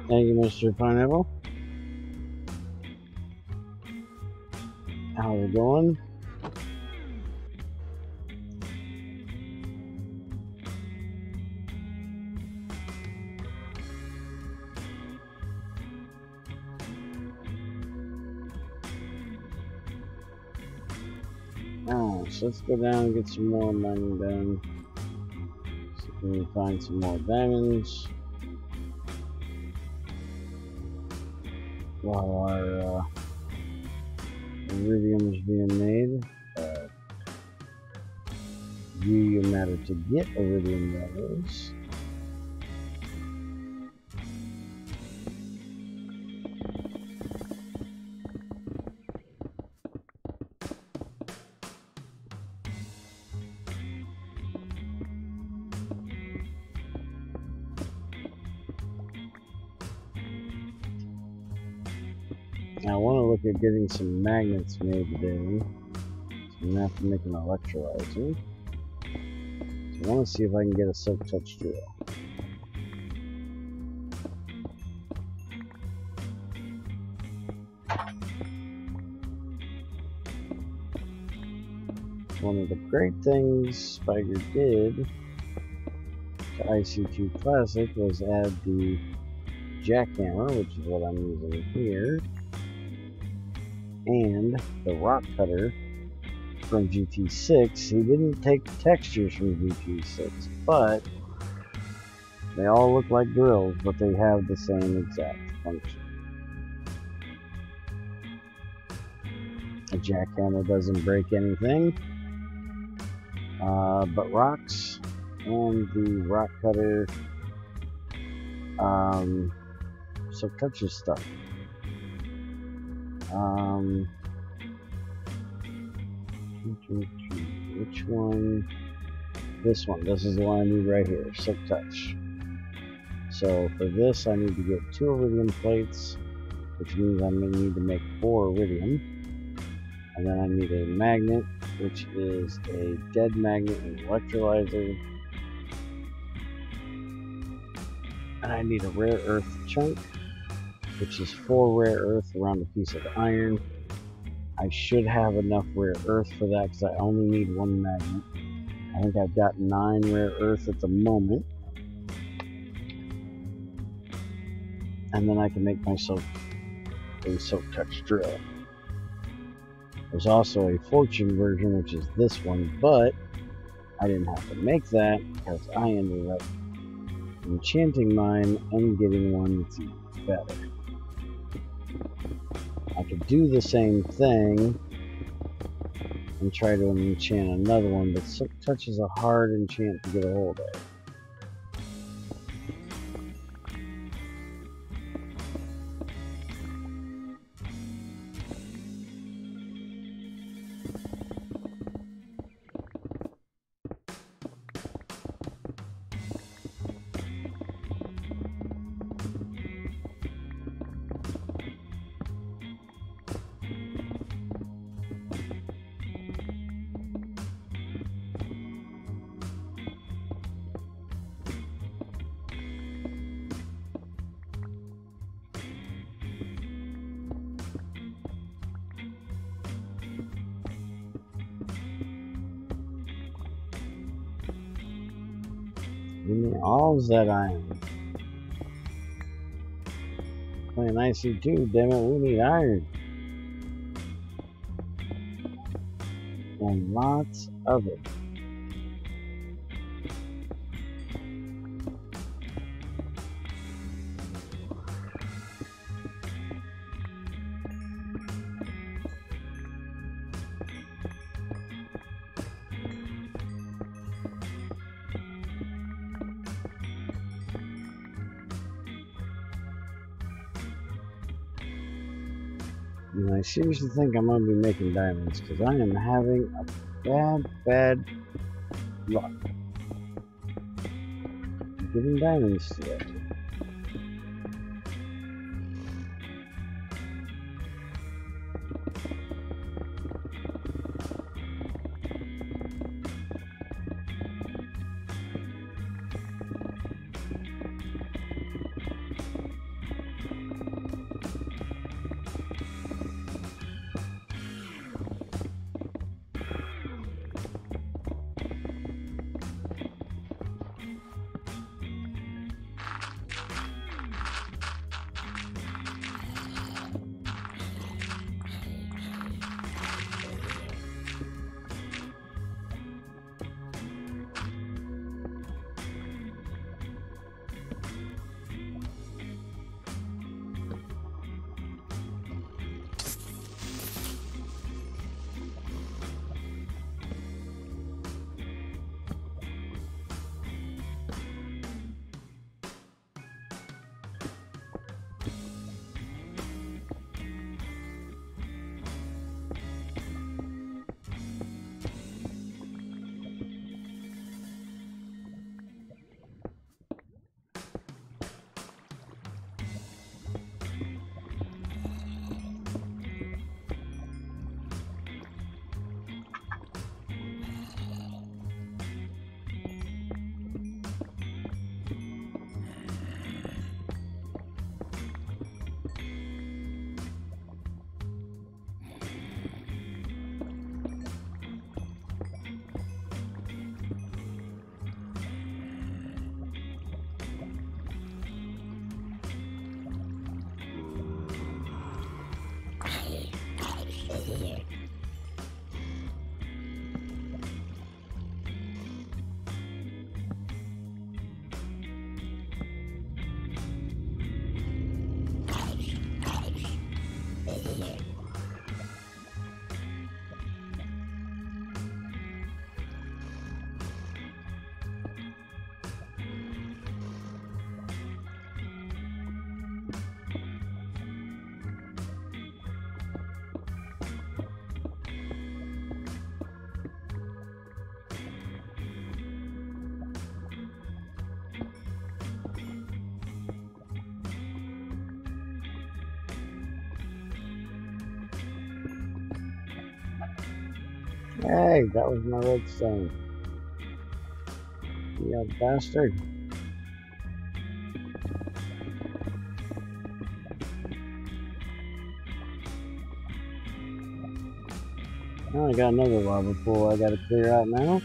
Thank you, Mr. Pineapple. How's it going? Alright, so let's go down and get some more mining done. See if we can find some more diamonds. While our iridium is being made. You matter to get iridium, that is. Now I want to look at getting some magnets made today. So I'm going to have to make an electrolyzer. So I want to see if I can get a silk touch drill. One of the great things Spider did to IC2 Classic was add the jackhammer, which is what I'm using here, and the rock cutter from GT6. He didn't take textures from GT6, but they all look like drills, but they have the same exact function. A jackhammer doesn't break anything, but rocks, and the rock cutter so touches stuff. Which one? This one. This is the one I need right here. Silk touch. So for this, I need to get 2 iridium plates, which means I'm going to need to make 4 iridium. And then I need a magnet, which is a dead magnet and electrolyzer. And I need a rare earth chunk, which is 4 rare earth around a piece of iron. I should have enough rare earth for that because I only need 1 magnet. I think I've got 9 rare earth at the moment. And then I can make myself a silk touch drill. There's also a fortune version, which is this one, but I didn't have to make that because I ended up enchanting mine and getting one that's even better. I could do the same thing and try to enchant another one, but silk touch is a hard enchant to get a hold of. Give me all that iron. Playing IC2, damn it, we need iron. And lots of it. And I seriously think I'm going to be making diamonds because I am having a bad luck getting diamonds today. Hey, that was my redstone. You bastard. Now I got another lava pool I gotta clear out now.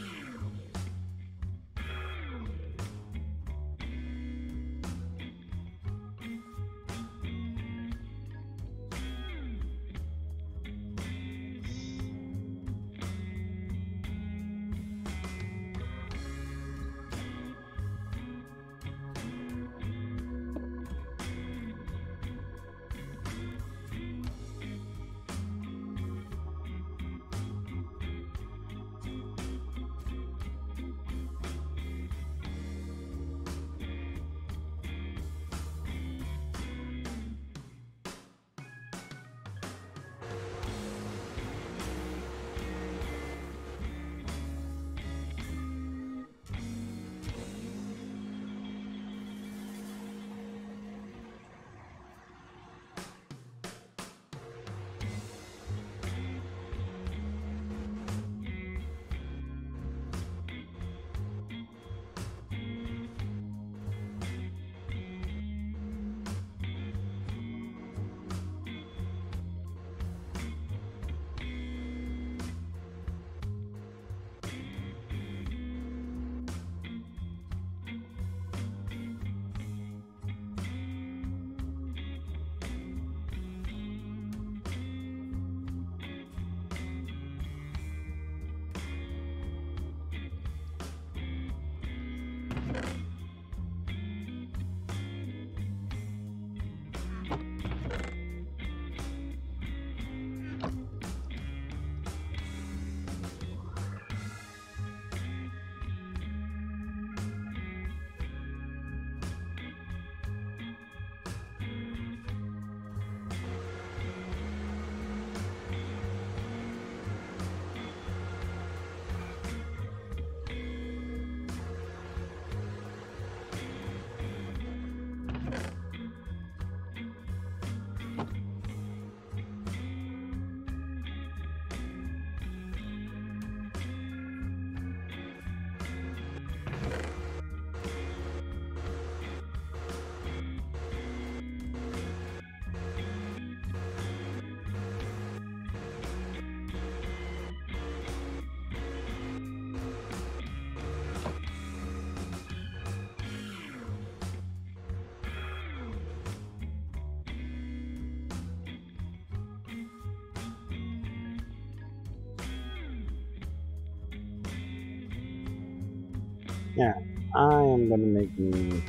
Yeah, I am gonna make me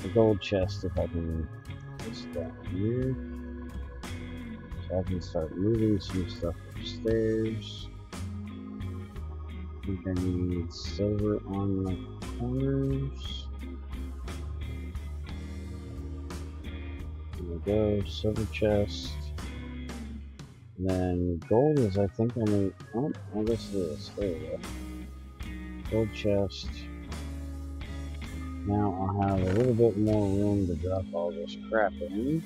a gold chest if I can just down here. So I can start moving some stuff upstairs. I think I need silver on the corners. There we go, silver chest. And then gold is, I think I need, oh, I guess this, there we go. Gold chest. Now I'll have a little bit more room to drop all this crap in.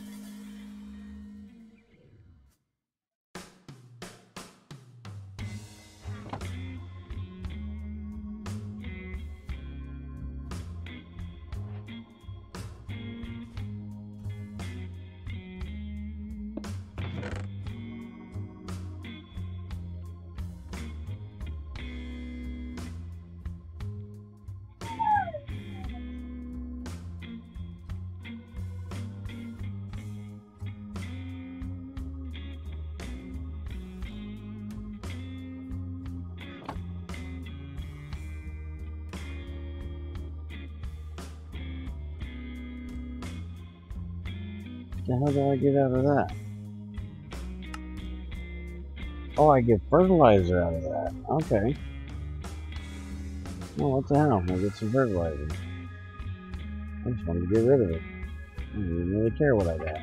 What the hell do I get out of that? Oh, I get fertilizer out of that. Okay. Oh, what the hell? I'll get some fertilizer. I just wanted to get rid of it. I don't even really care what I got.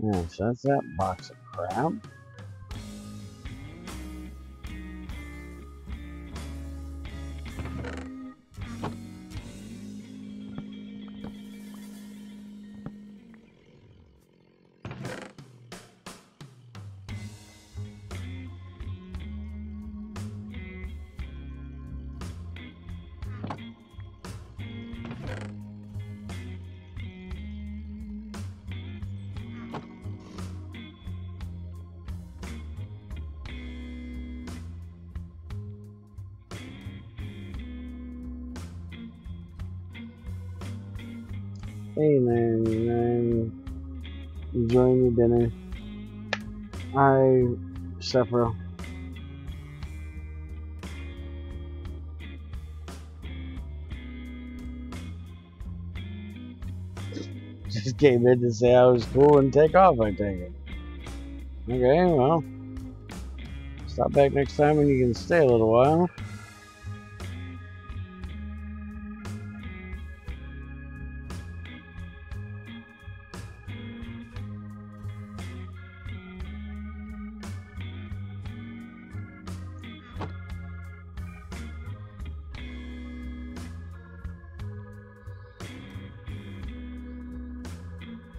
Yeah, so that's that box of crap. Hey man, enjoying your dinner. Hi, Sephiroth. Just came in to say I was cool and take off, I take it. Okay, well, stop back next time when you can stay a little while.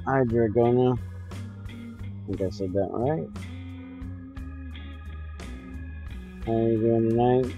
Hi, Dragona. I think I said that right. How are you doing tonight?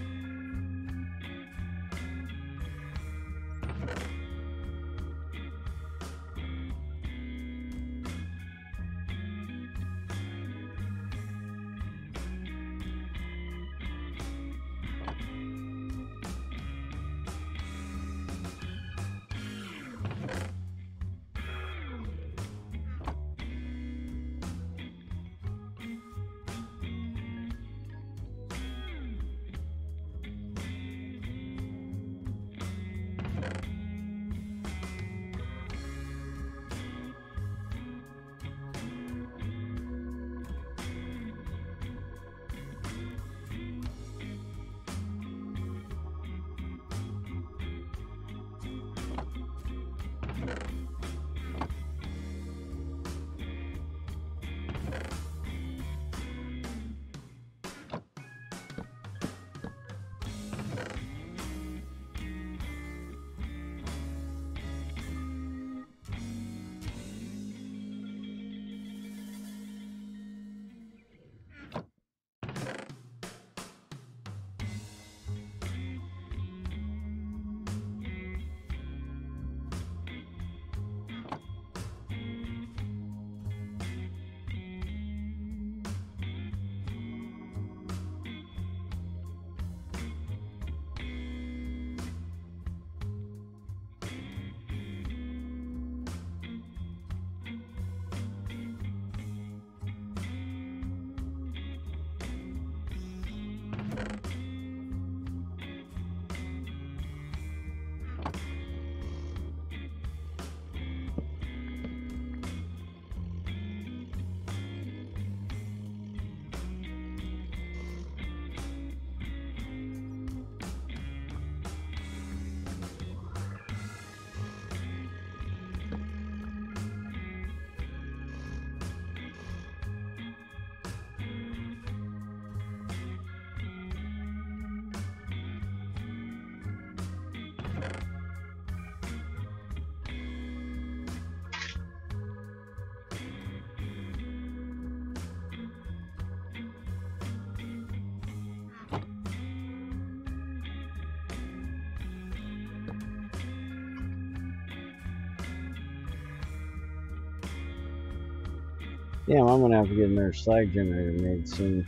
Damn, I'm gonna have to get another slag generator made soon.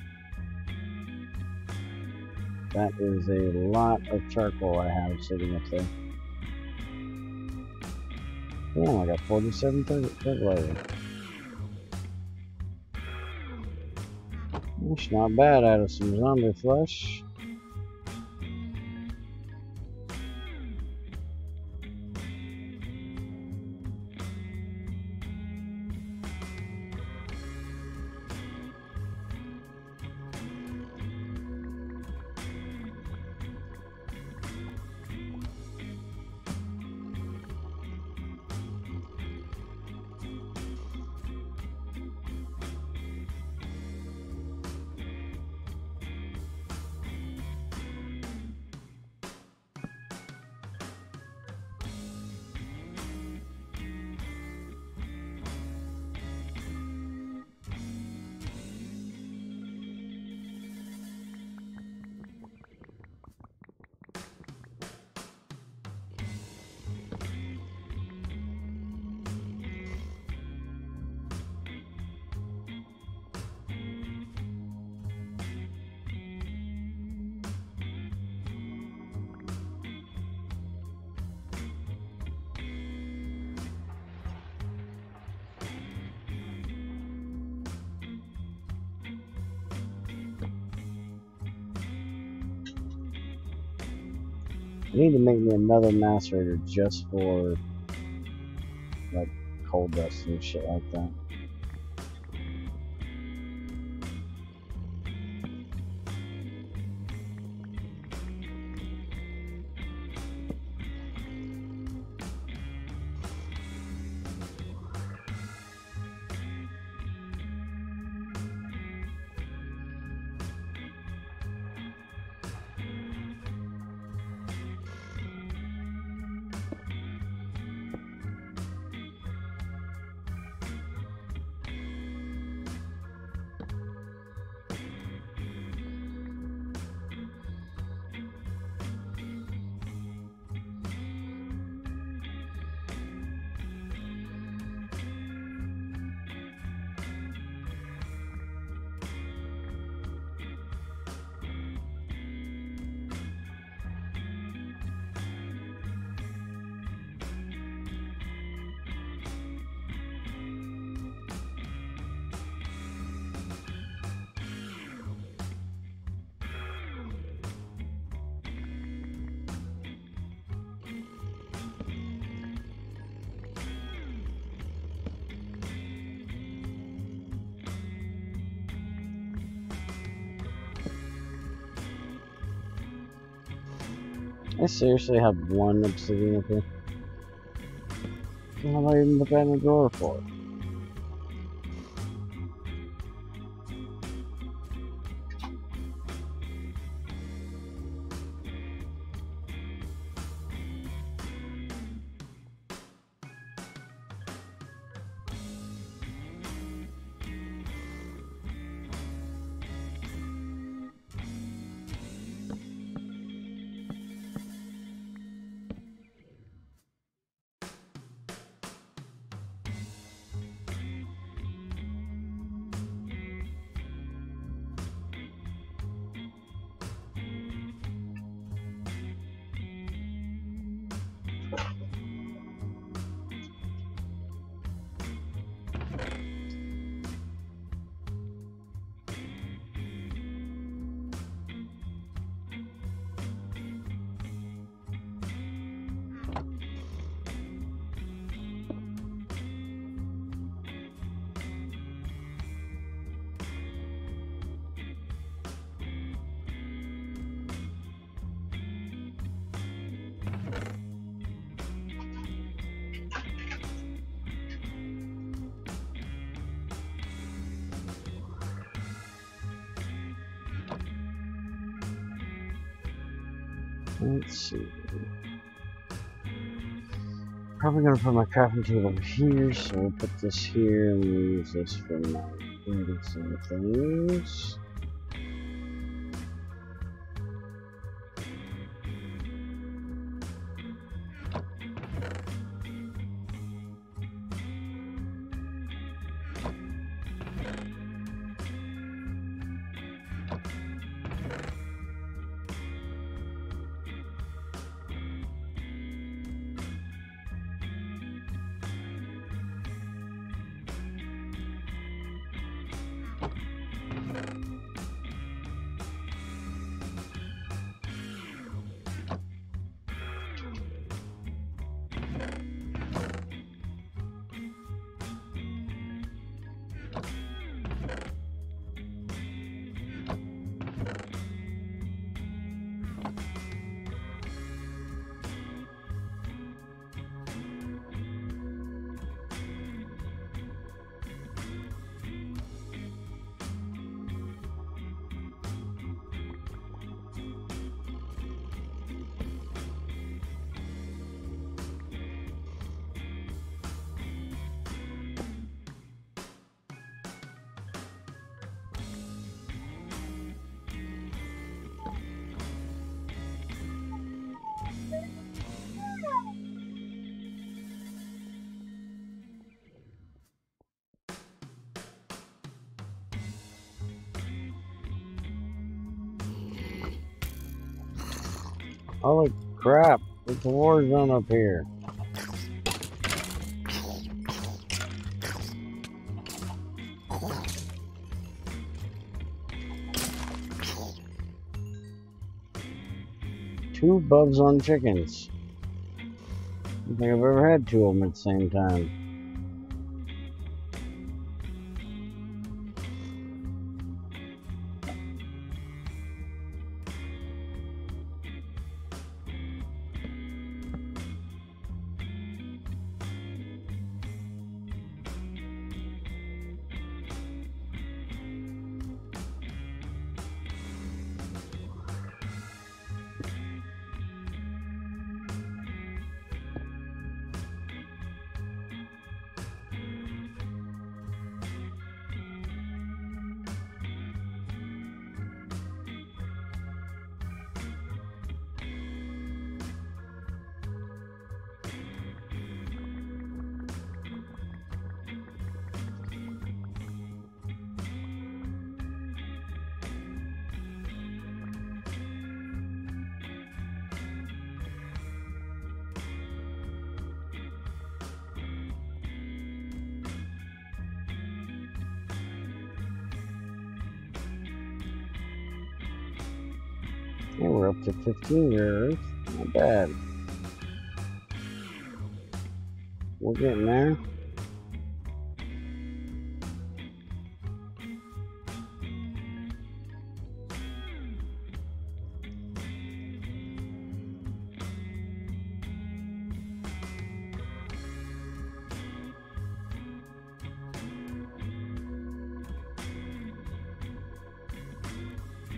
That is a lot of charcoal I have sitting up there. Damn, I got 47 fertilizer. That's not bad out of some zombie flesh. I need to make me another macerator just for like coal dust and shit like that. I seriously have one obsidian up here. What am I even put that in the drawer for? Let's see. Probably gonna put my crafting table over here, so we'll put this here and we'll use this for my editing some things. Holy crap! It's a war zone up here. Two bugs on chickens. I don't think I've ever had two of them at the same time. Okay, we're up to 15 rare earth. Not bad. We're getting there.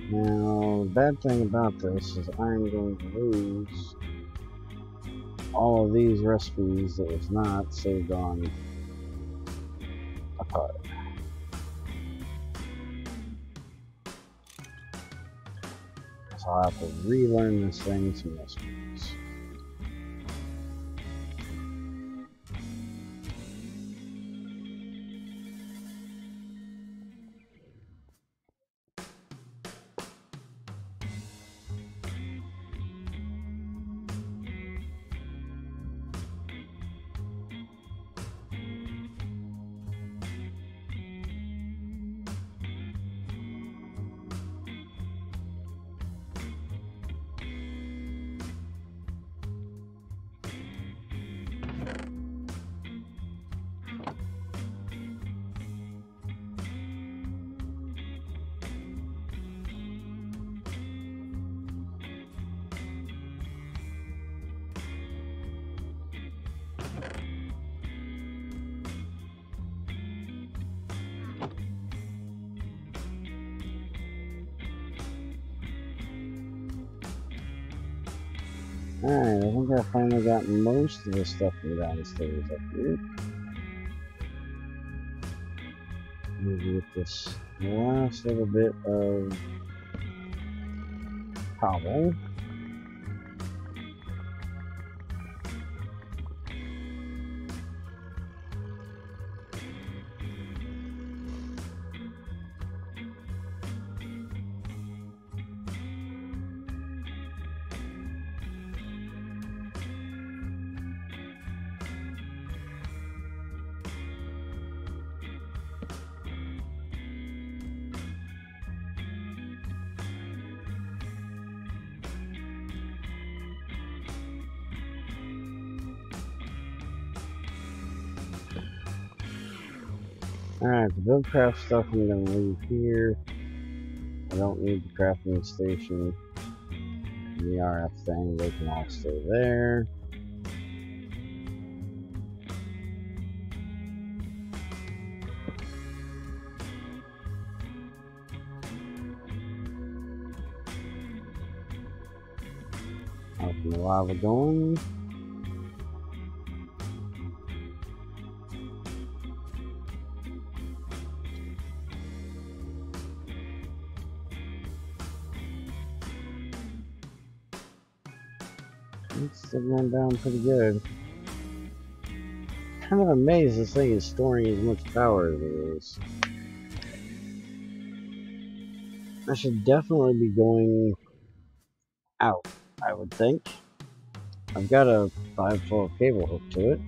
Now, the bad thing about this is I'm going to lose all of these recipes that was not saved on a card. So I'll have to relearn this thing some recipes. Alright, I think I finally got most of the stuff from downstairs up here. Maybe with this last little bit of cobble. Alright, the buildcraft stuff I'm going to leave here. I don't need the crafting station and the RF thing, they can all stay there. Open the lava going. It's still going down pretty good. Kind of amazed this thing is storing as much power as it is. I should definitely be going out I would think. I've got a 512 cable hooked to it.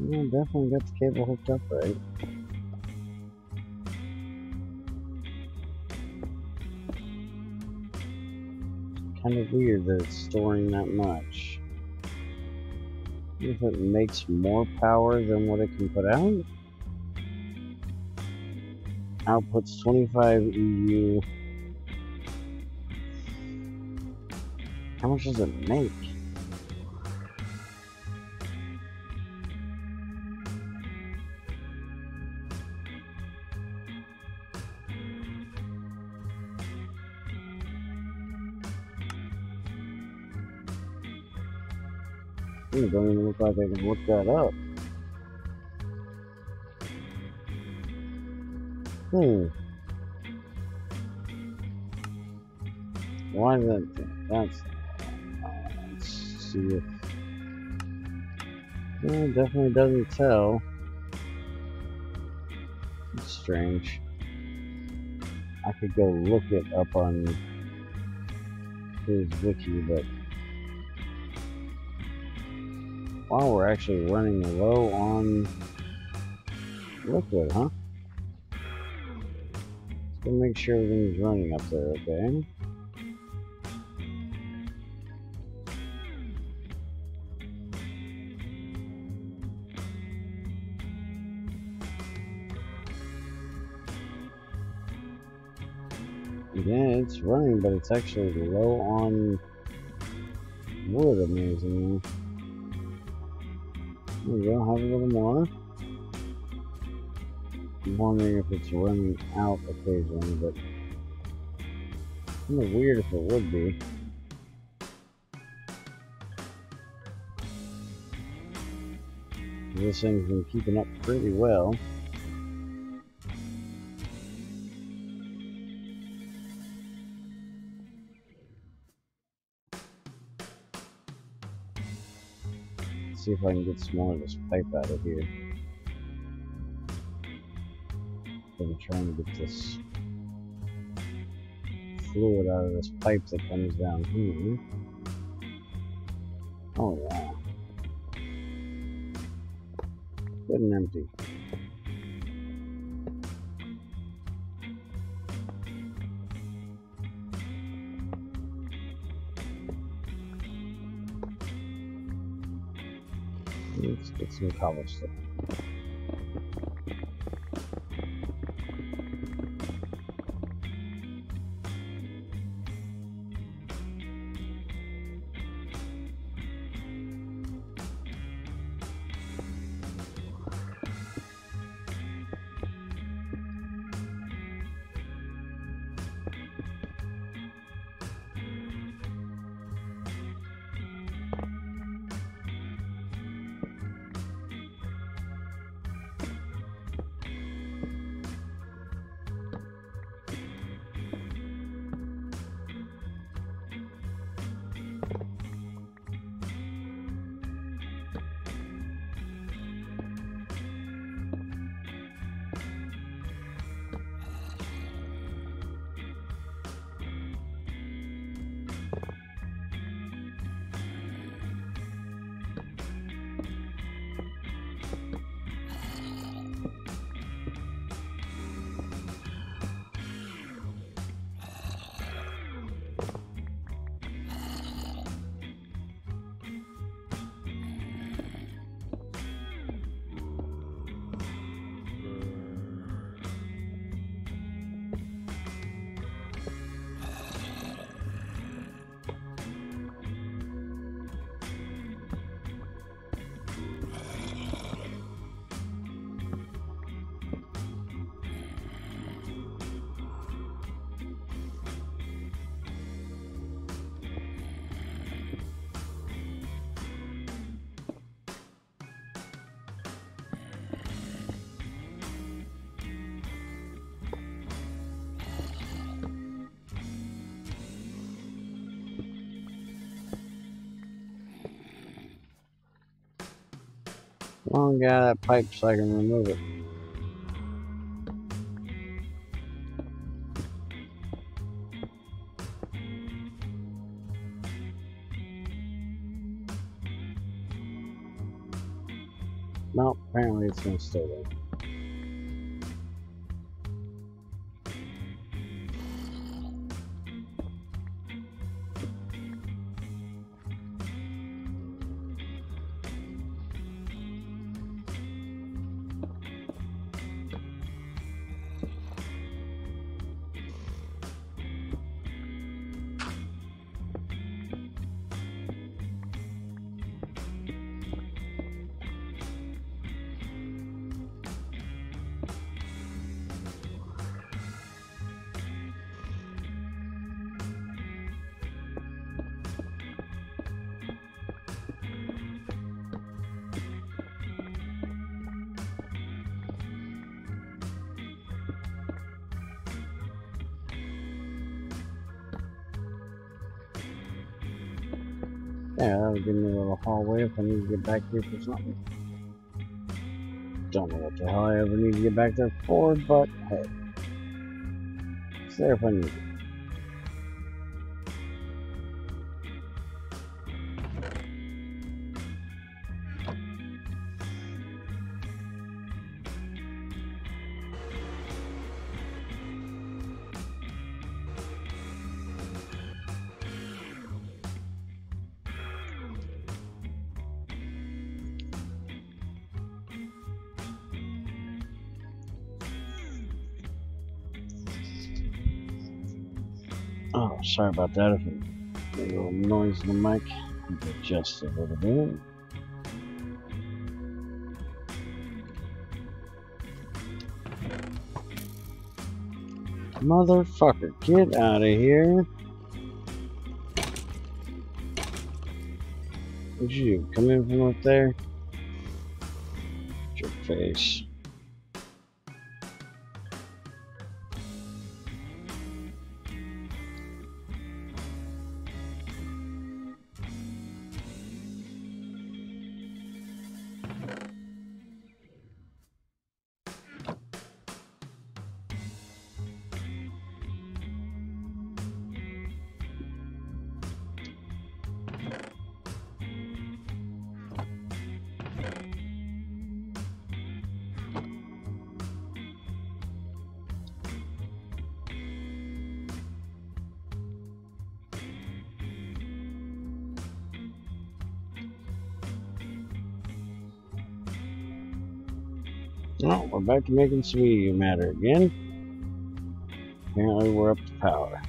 Yeah, definitely got the cable hooked up right. Kind of weird that it's storing that much. If it makes more power than what it can put out. Outputs 25 EU. How much does it make? It don't even look like I can look that up. Why is that? That's. Let's see if. No, it definitely doesn't tell. It's strange. I could go look it up on his wiki, but wow, we're actually running low on liquid, huh? Let's go make sure everything's running up there, okay? Yeah, it's running, but it's actually low on wood, amazingly. There we go, have a little more. I'm wondering if it's running out occasionally, but kind of weird if it would be. This thing's been keeping up pretty well. Let's see if I can get some more of this pipe out of here. I'm trying to get this fluid out of this pipe that comes down here. Oh yeah. Good and empty. Let's get some cobblestone. on, get out of that pipe so I can remove it. No, apparently it's gonna stay there. Yeah, that'll give me a little hallway if I need to get back here for something. Don't know what the hell I ever need to get back there for, but hey. It's there if I need it. Oh, sorry about that. If it made a little noise in the mic, adjust a little bit. Motherfucker, get out of here. What'd you do? Come in from up there? Your face. Oh, we're back to making some medium matter again. Apparently we're up to power.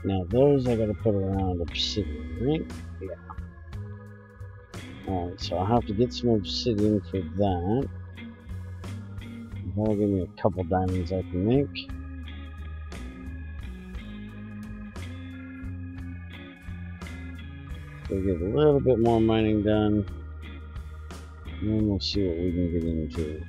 Now those I gotta put around obsidian, right? Yeah. Alright, so I'll have to get some obsidian for that. That'll give me a couple diamonds I can make. We'll get a little bit more mining done. And then we'll see what we can get into.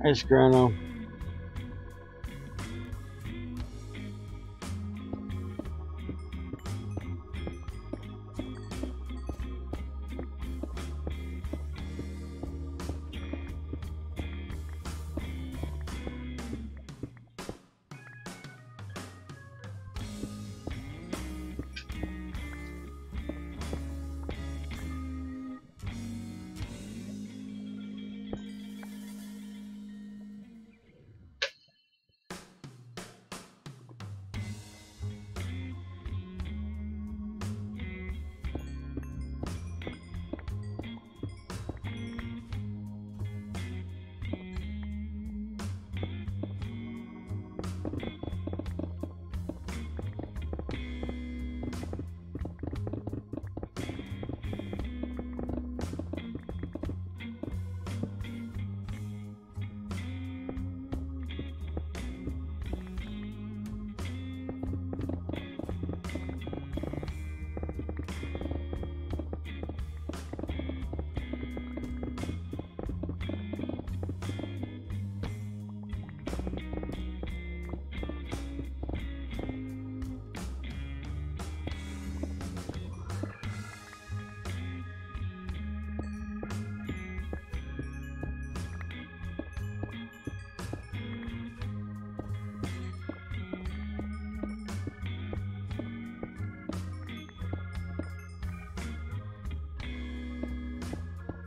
Ice Grano.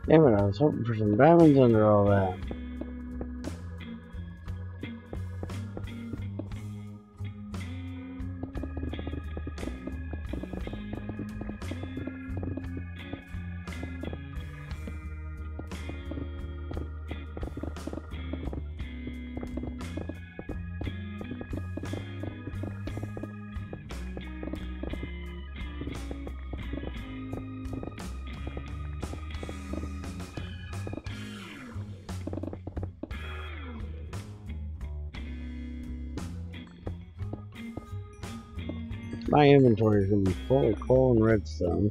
Damn it, I was hoping for some diamonds under all that. My inventory is going to be full of coal and redstone.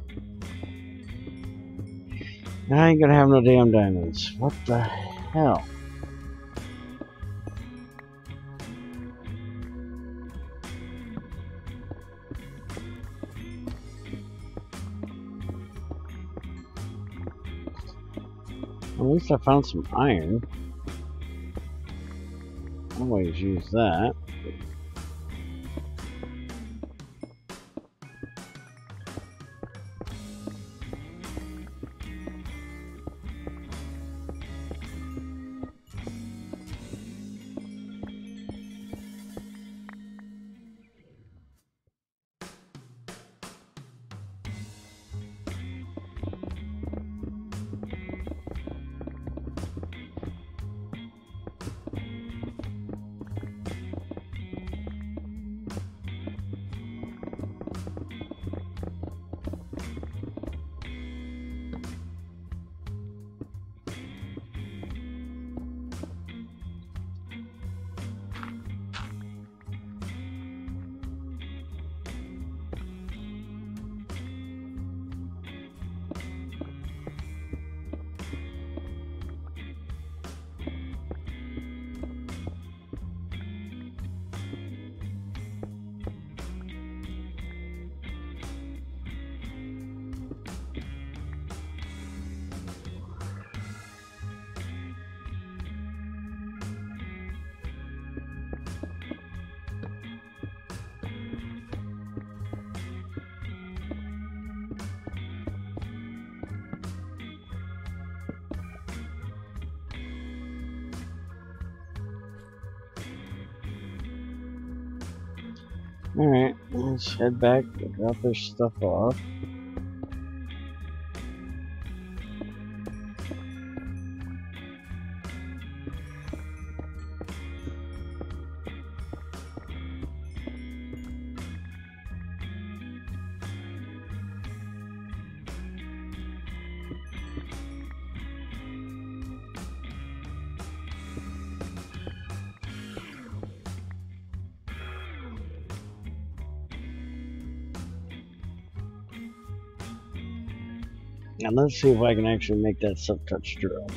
And I ain't going to have no damn diamonds. What the hell? At least I found some iron. Always use that. Alright, let's head back and drop this stuff off. And let's see if I can actually make that silk touch drill.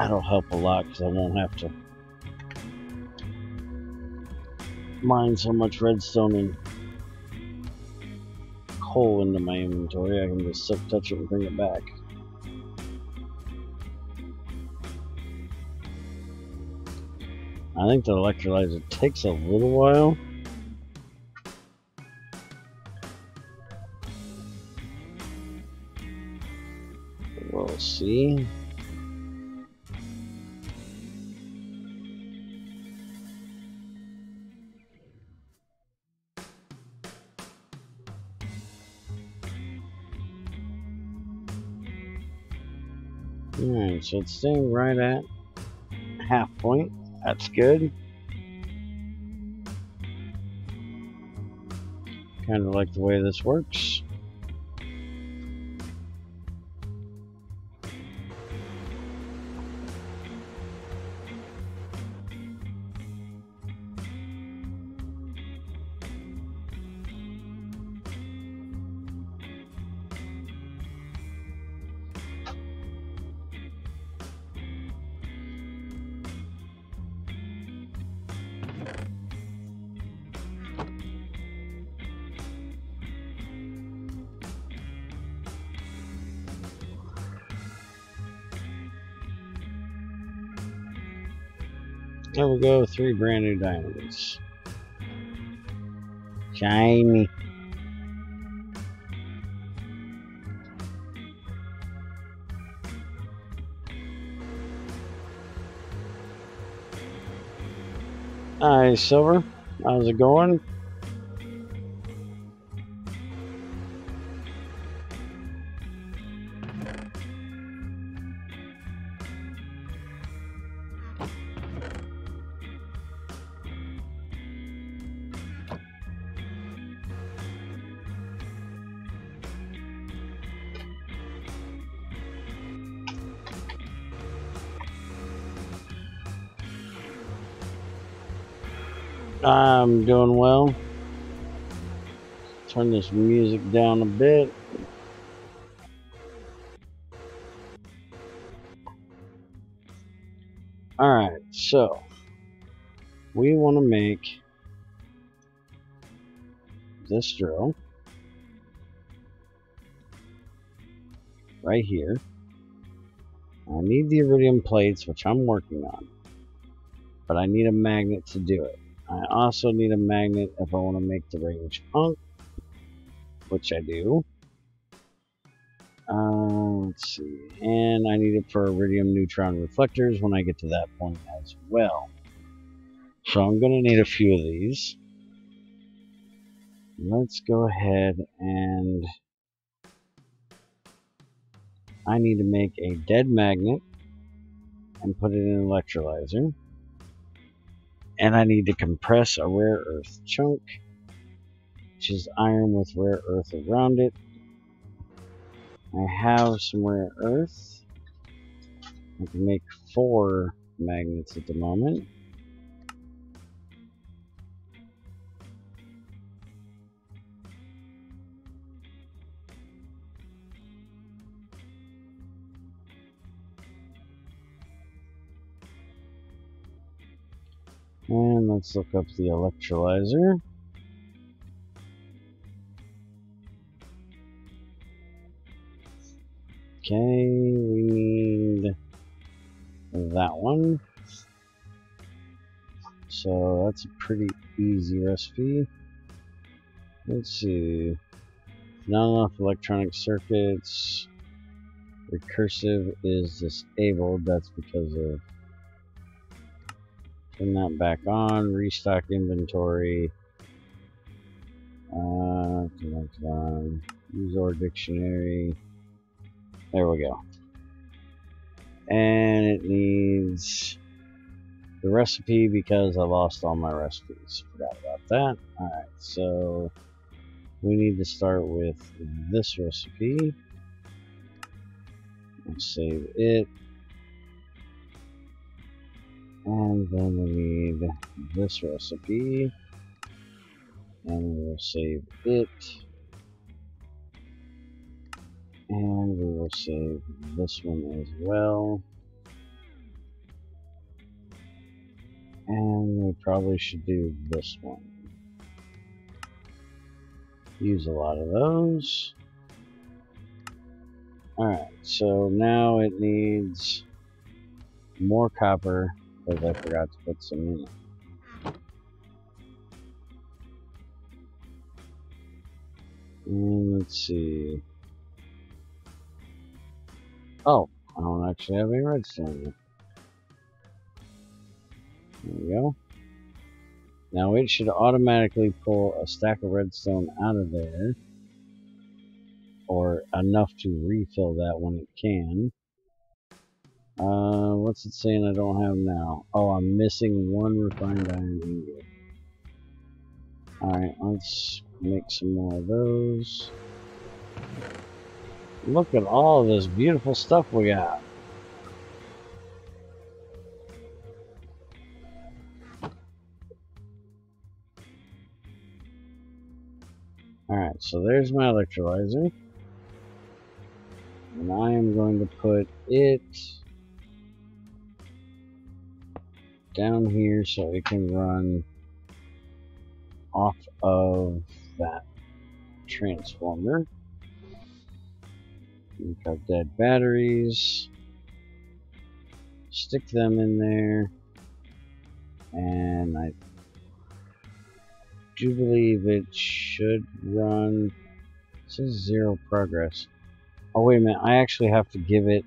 That'll help a lot because I won't have to mine so much redstone and coal into my inventory. I can just silk touch it and bring it back. I think the electrolyzer takes a little while. We'll see. Alright, so it's staying right at half point. That's good. Kind of like the way this works. There we go, 3 brand new diamonds. Shiny. Hi, Silver. How's it going? I'm doing well. Turn this music down a bit. Alright, so we want to make this drill right here. I need the iridium plates, which I'm working on, but I need a magnet to do it. I also need a magnet if I want to make the range punk, which I do. Let's see, and I need it for iridium neutron reflectors when I get to that point as well. So I'm going to need a few of these. Let's go ahead and I need to make a dead magnet and put it in an electrolyzer. And I need to compress a rare earth chunk, which is iron with rare earth around it. I have some rare earth. I can make 4 magnets at the moment. And let's look up the electrolyzer. Okay, we need that one. So that's a pretty easy recipe. Let's see. Not enough electronic circuits. Recursive is disabled. That's because of turn that back on. Restock inventory. Use our dictionary. There we go. And it needs the recipe because I lost all my recipes. Forgot about that. Alright, so we need to start with this recipe. Let's save it. And then we need this recipe. And we'll save it. And we will save this one as well. And we probably should do this one. Use a lot of those. Alright, so now it needs more copper because I forgot to put some in it. And let's see. Oh, I don't actually have any redstone yet. There we go. Now it should automatically pull a stack of redstone out of there, or enough to refill that when it can. What's it saying I don't have now? Oh, I'm missing one refined iron ingot. Alright, let's make some more of those. Look at all this beautiful stuff we got. Alright, so there's my electrolyzer. And I am going to put it down here so it can run off of that transformer. We've got dead batteries. Stick them in there. And I do believe it should run. It says 0 progress. Oh, wait a minute. I actually have to give it.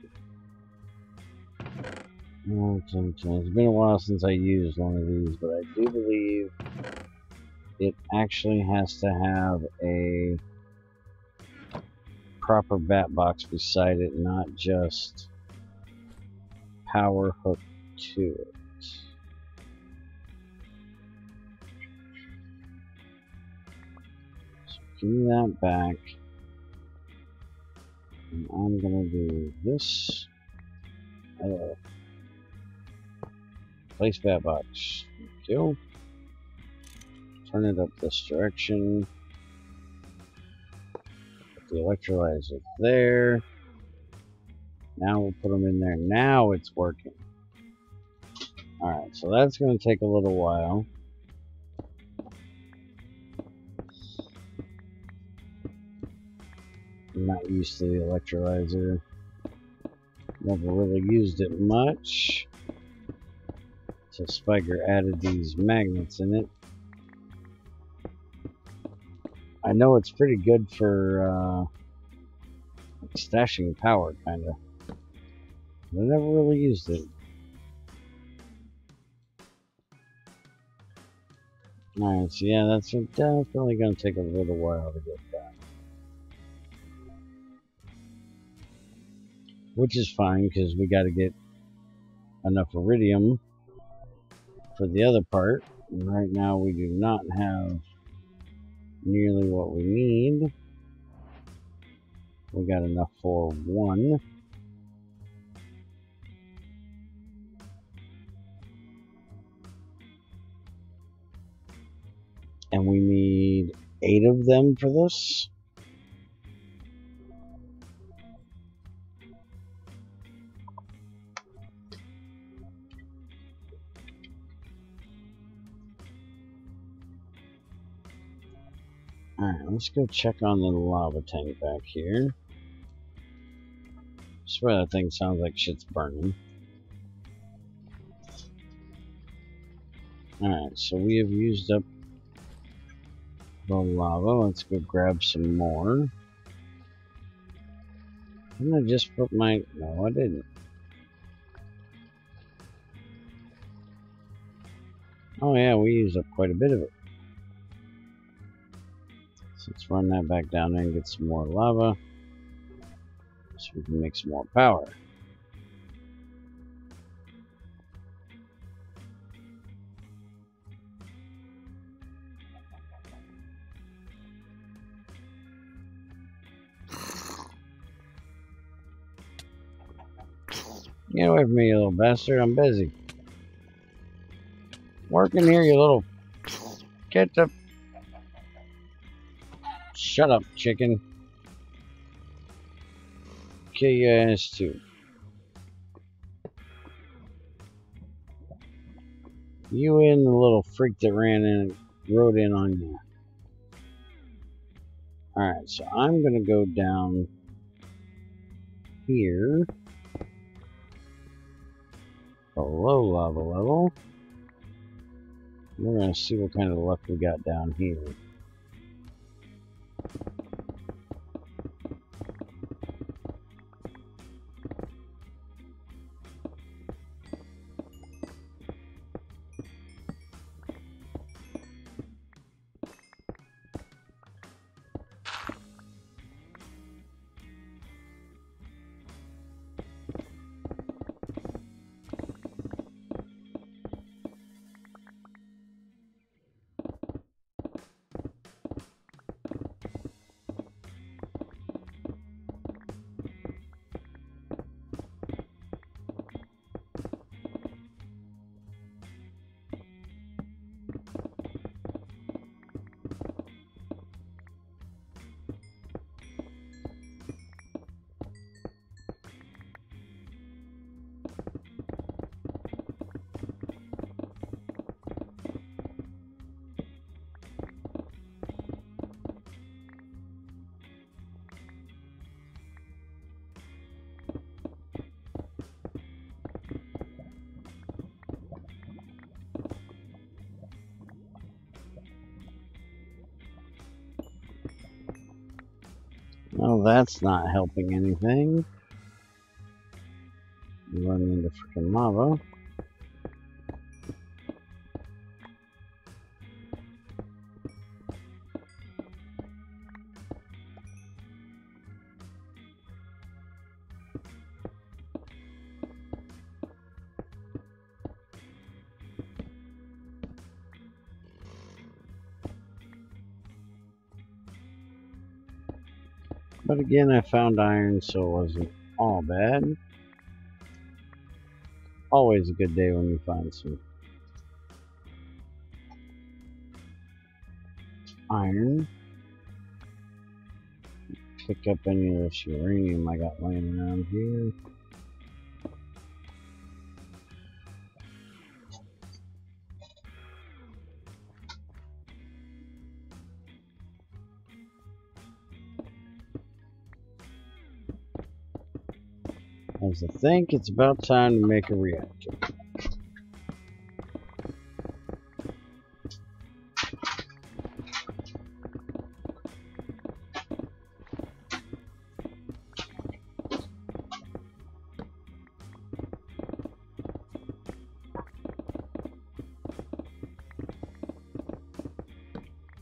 It's been a while since I used one of these, but I do believe it actually has to have a proper bat box beside it, not just power hooked to it. So give me that back. And I'm gonna do this. Place bat box. Thank you. Turn it up this direction. Put the electrolyzer there. Now we'll put them in there. Now it's working. Alright, so that's going to take a little while. I'm not used to the electrolyzer. Never really used it much. So Spiker added these magnets in it. I know it's pretty good for stashing power, kind of. I never really used it. Alright, so yeah, that's definitely going to take a little while to get that. Which is fine, because we got to get enough iridium for the other part. And right now we do not have nearly what we need. We got enough for one. And we need 8 of them for this. Alright, let's go check on the lava tank back here. I swear that thing sounds like shit's burning. Alright, so we have used up the lava. Let's go grab some more. Didn't I just put my... No, I didn't. Oh yeah, we used up quite a bit of it. So let's run that back down there and get some more lava. So we can make some more power. Get away from me, you little bastard. I'm busy. Working here, you little... Get the... Shut up, chicken. Kill your ass too. You and the little freak that ran in and rode in on you. Alright, so I'm going to go down here. Below lava level. We're going to see what kind of luck we got down here. Well, that's not helping anything. Running into freaking lava. But again, I found iron, so it wasn't all bad. Always a good day when you find some iron. Pick up any of this uranium I got laying around here. As I think it's about time to make a reactor.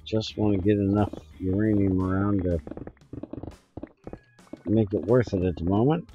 Just want to get enough uranium around to make it worth it at the moment.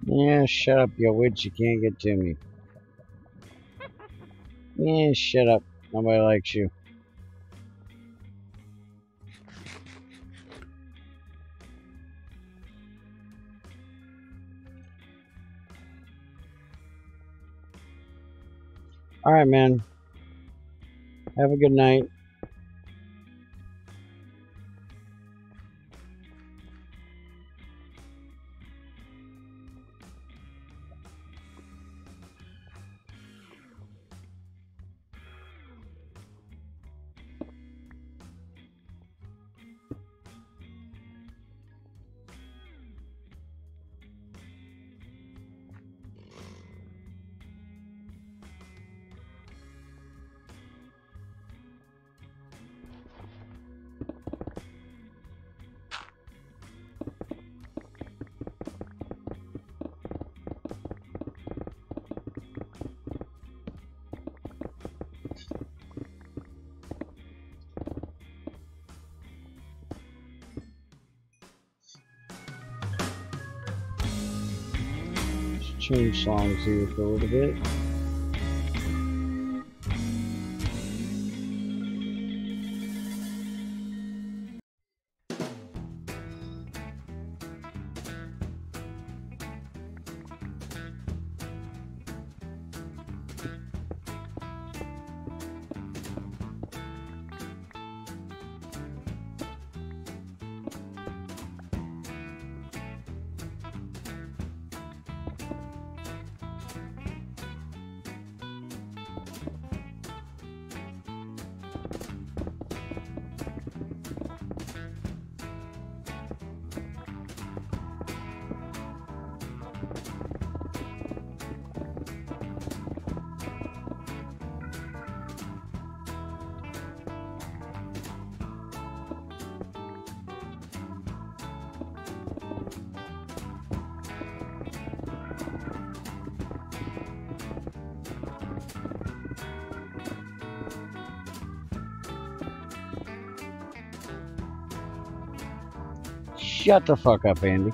Yeah, shut up, you witch, you can't get to me. Yeah, shut up. Nobody likes you. Alright, man. Have a good night. change songs here for a little bit. Shut the fuck up, Andy.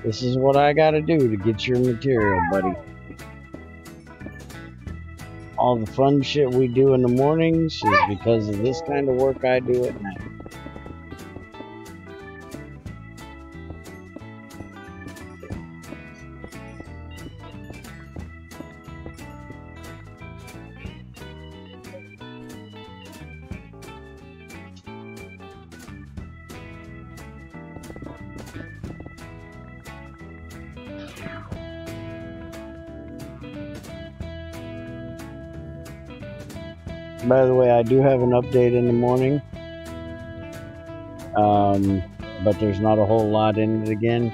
This is what I gotta do to get your material, buddy. All the fun shit we do in the mornings is because of this kind of work I do at night. By the way, I do have an update in the morning, but there's not a whole lot in it again,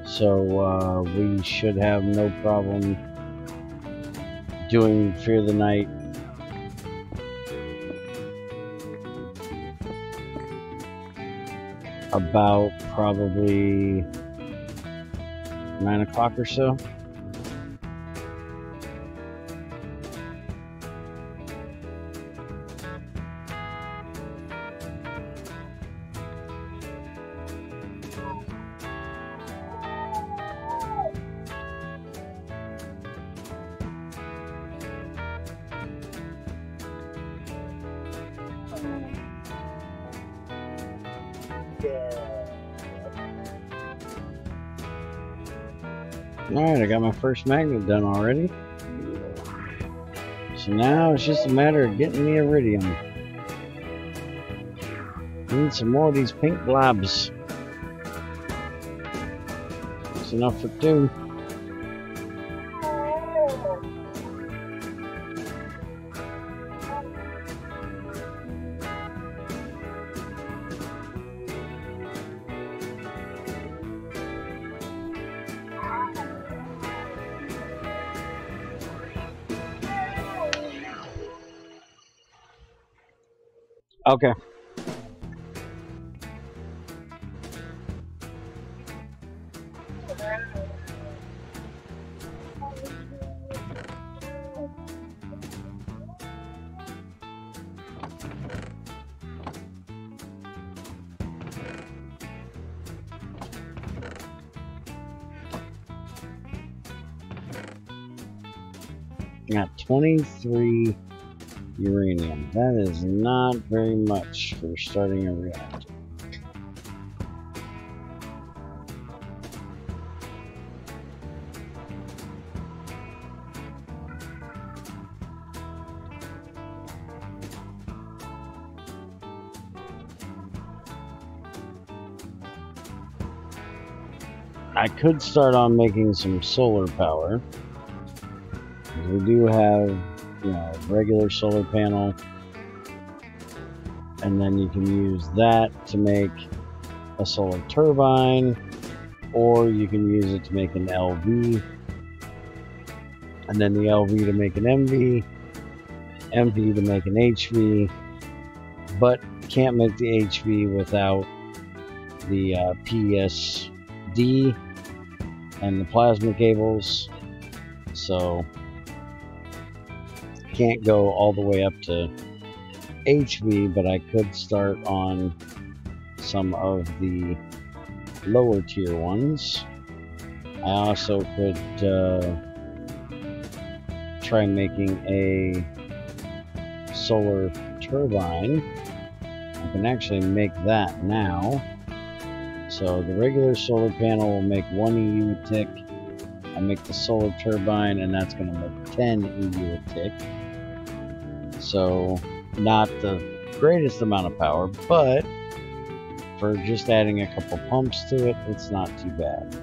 so we should have no problem doing Fear the Night about probably 9 o'clock or so. Alright, I got my first magnet done already. So now it's just a matter of getting the iridium. I need some more of these pink blobs. It's enough for 2. Okay. Got 23 uranium. That is not very much for starting a reactor. I could start on making some solar power. We do have, you know, regular solar panel, and then you can use that to make a solar turbine, or you can use it to make an LV, and then the LV to make an MV, MV to make an HV, but can't make the HV without the PSD and the plasma cables, so can't go all the way up to HV, but I could start on some of the lower tier ones. I also could try making a solar turbine. I can actually make that now. So the regular solar panel will make 1 EU a tick. I make the solar turbine, and that's going to make 10 EU a tick. So not the greatest amount of power, but for just adding a couple pumps to it, it's not too bad.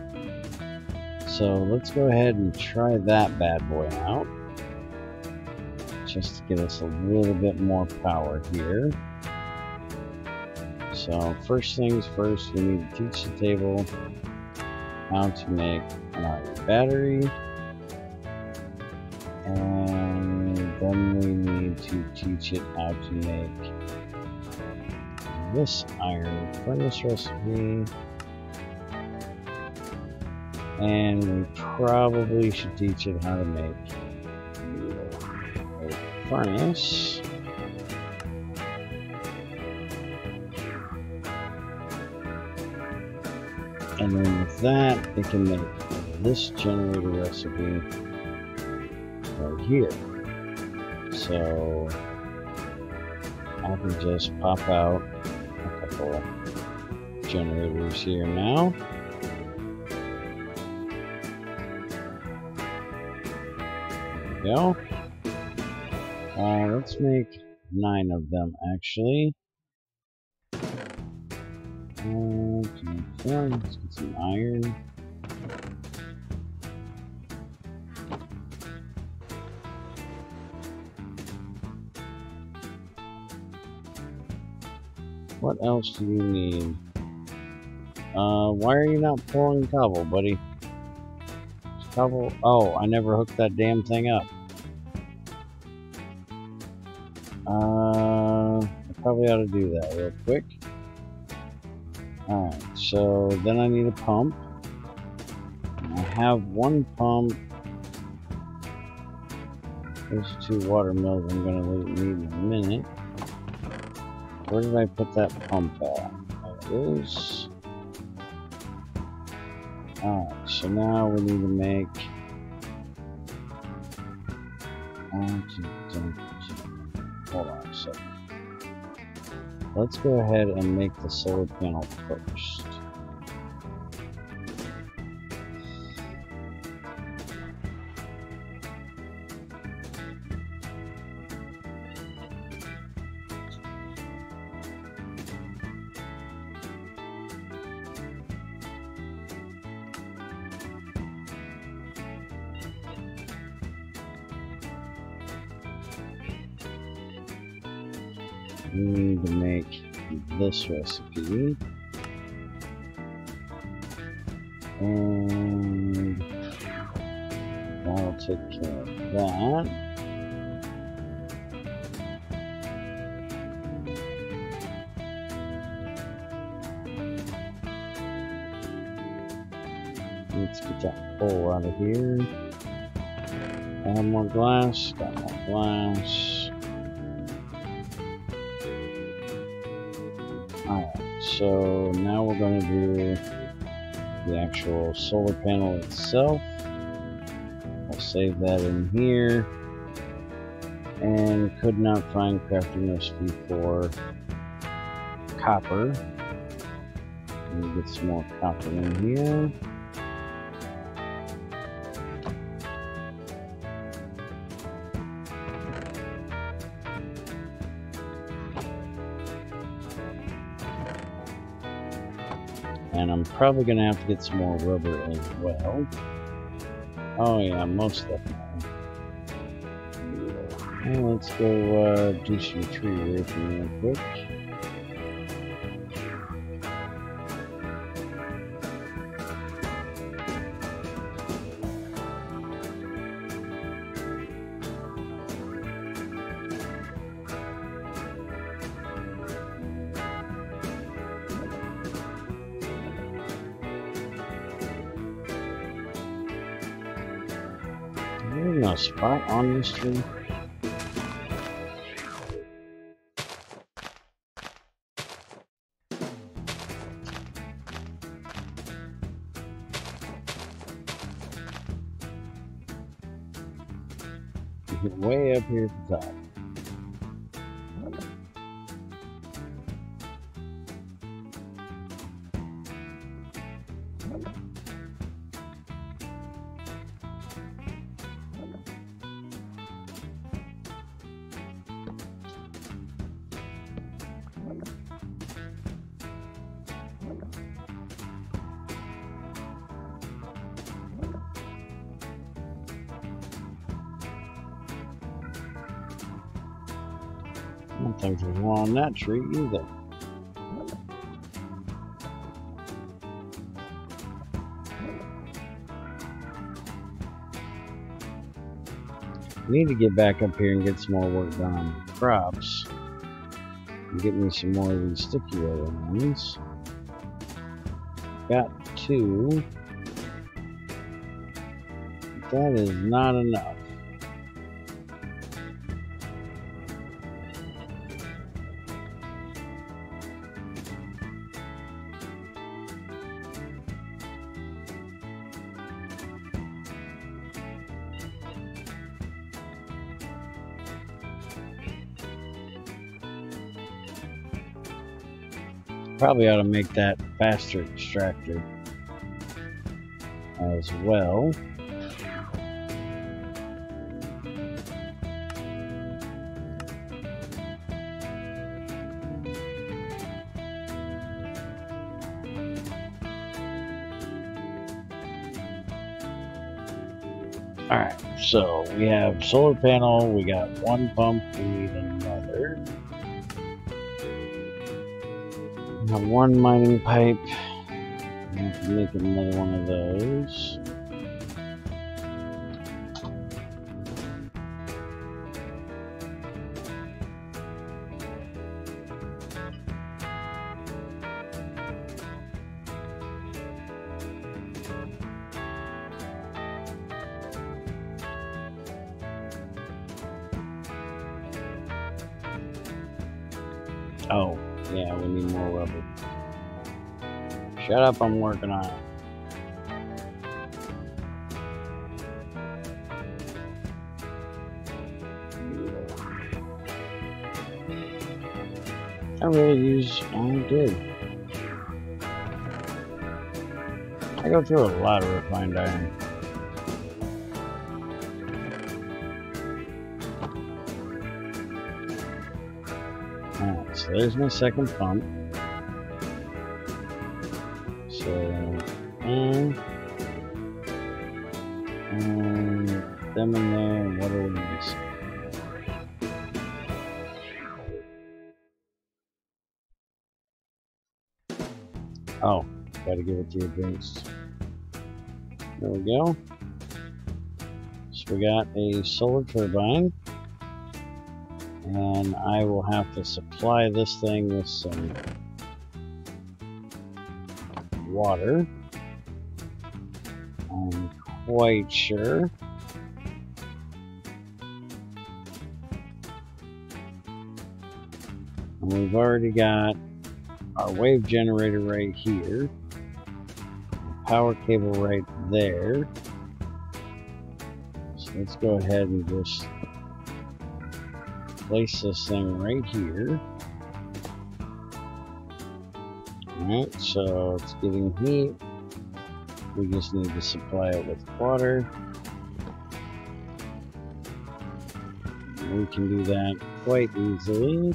So let's go ahead and try that bad boy out, just to get us a little bit more power here. So first things first, we need to teach the table how to make an iron battery, and then we need to teach it how to make this iron furnace recipe, and we probably should teach it how to make a furnace. And then with that, it can make this generator recipe right here. So I can just pop out a couple generators here now. There we go. Let's make 9 of them actually. Let's get some iron. What else do you need? Why are you not pouring cobble, buddy? Cobble? Oh, I never hooked that damn thing up. I probably ought to do that real quick. Alright, so then I need a pump. I have 1 pump. There's 2 water mills I'm going to need in a minute. Where did I put that pump at? There it is. Alright, so now we need to make... Hold on a second. Let's go ahead and make the solar panel first. We need to make this recipe, and that'll take care of that. Let's get that coal out of here. Add more glass, got more glass. So now we're going to do the actual solar panel itself. I'll save that in here. And could not find crafting recipe for copper. Let me get some more copper in here. And I'm probably going to have to get some more rubber as well. Oh yeah, most definitely. And let's go do some tree roofing real quick. There's no spot on this tree. way up here at the top. I don't think there's one on that tree either. I need to get back up here and get some more work done on the crops. And get me some more of these sticky roller ones. Got 2. But that is not enough. Probably ought to make that faster extractor as well. Alright, so we have solar panel, we got 1 pump, we need another. We have 1 mining pipe. I have to make another one of those. Oh, yeah, we need more rubber. Shut up, I'm working on it. I really use, I did. I go through a lot of refined iron. Alright, so there's my second pump. So, and them in there, and what are we missing? Oh, gotta give it to advanced. There we go. So we got a solar turbine. And I will have to supply this thing with some water. I'm quite sure. And we've already got our wave generator right here. Power cable right there. So let's go ahead and just place this thing right here. Alright, so it's getting heat. We just need to supply it with water. We can do that quite easily.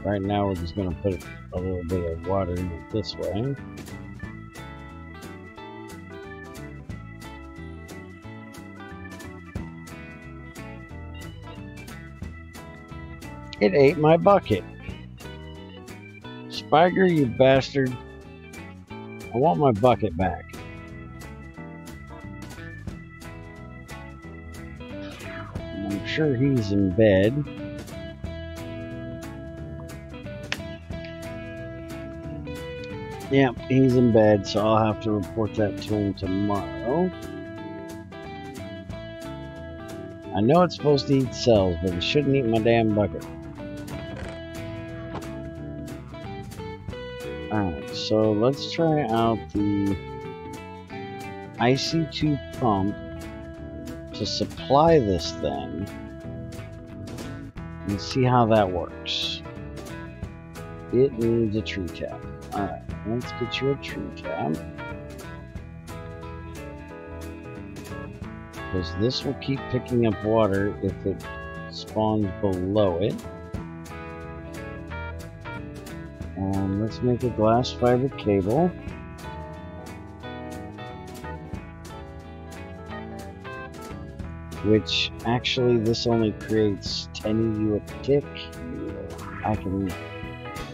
Right now we're just going to put a little bit of water in it this way. It ate my bucket. Spiger, you bastard. I want my bucket back. I'm sure he's in bed. Yep, he's in bed, so I'll have to report that to him tomorrow. I know it's supposed to eat cells, but it shouldn't eat my damn bucket. Alright, so let's try out the IC2 pump to supply this thing and see how that works. It needs a tree tap. Alright, let's get you a tree tap. Because this will keep picking up water if it spawns below it. And let's make a glass fiber cable. Which actually this only creates 10 EU a tick. I can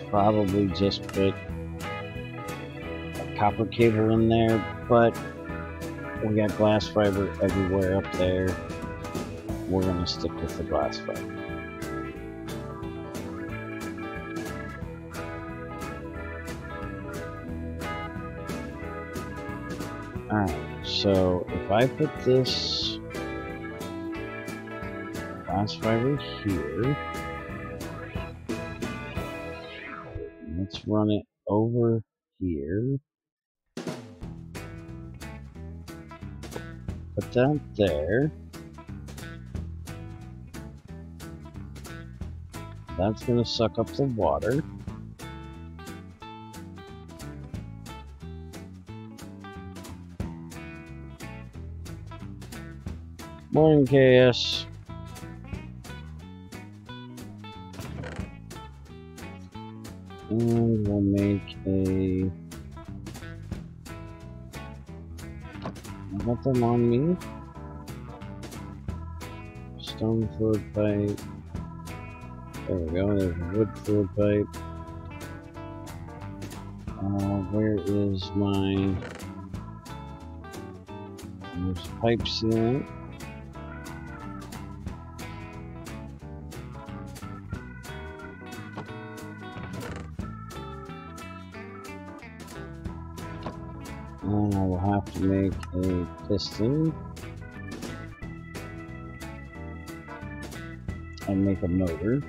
probably just put a copper cable in there, but we got glass fiber everywhere up there. We're gonna stick with the glass fiber. Alright, so if I put this glass fiber here, let's run it over here. Put that there. That's going to suck up the water. Morning, KS. And we'll make a... I got them on me. Stone fluid pipe. There we go, there's a wood fluid pipe. Where is my... There's pipe sealant. And I will have to make a piston and make a motor.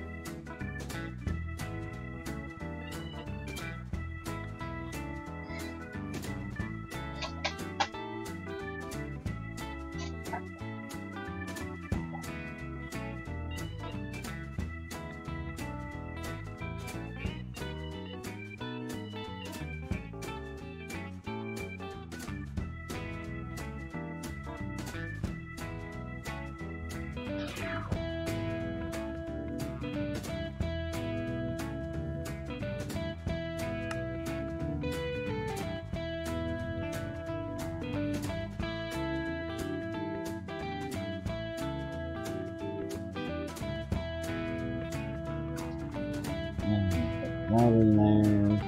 That in there,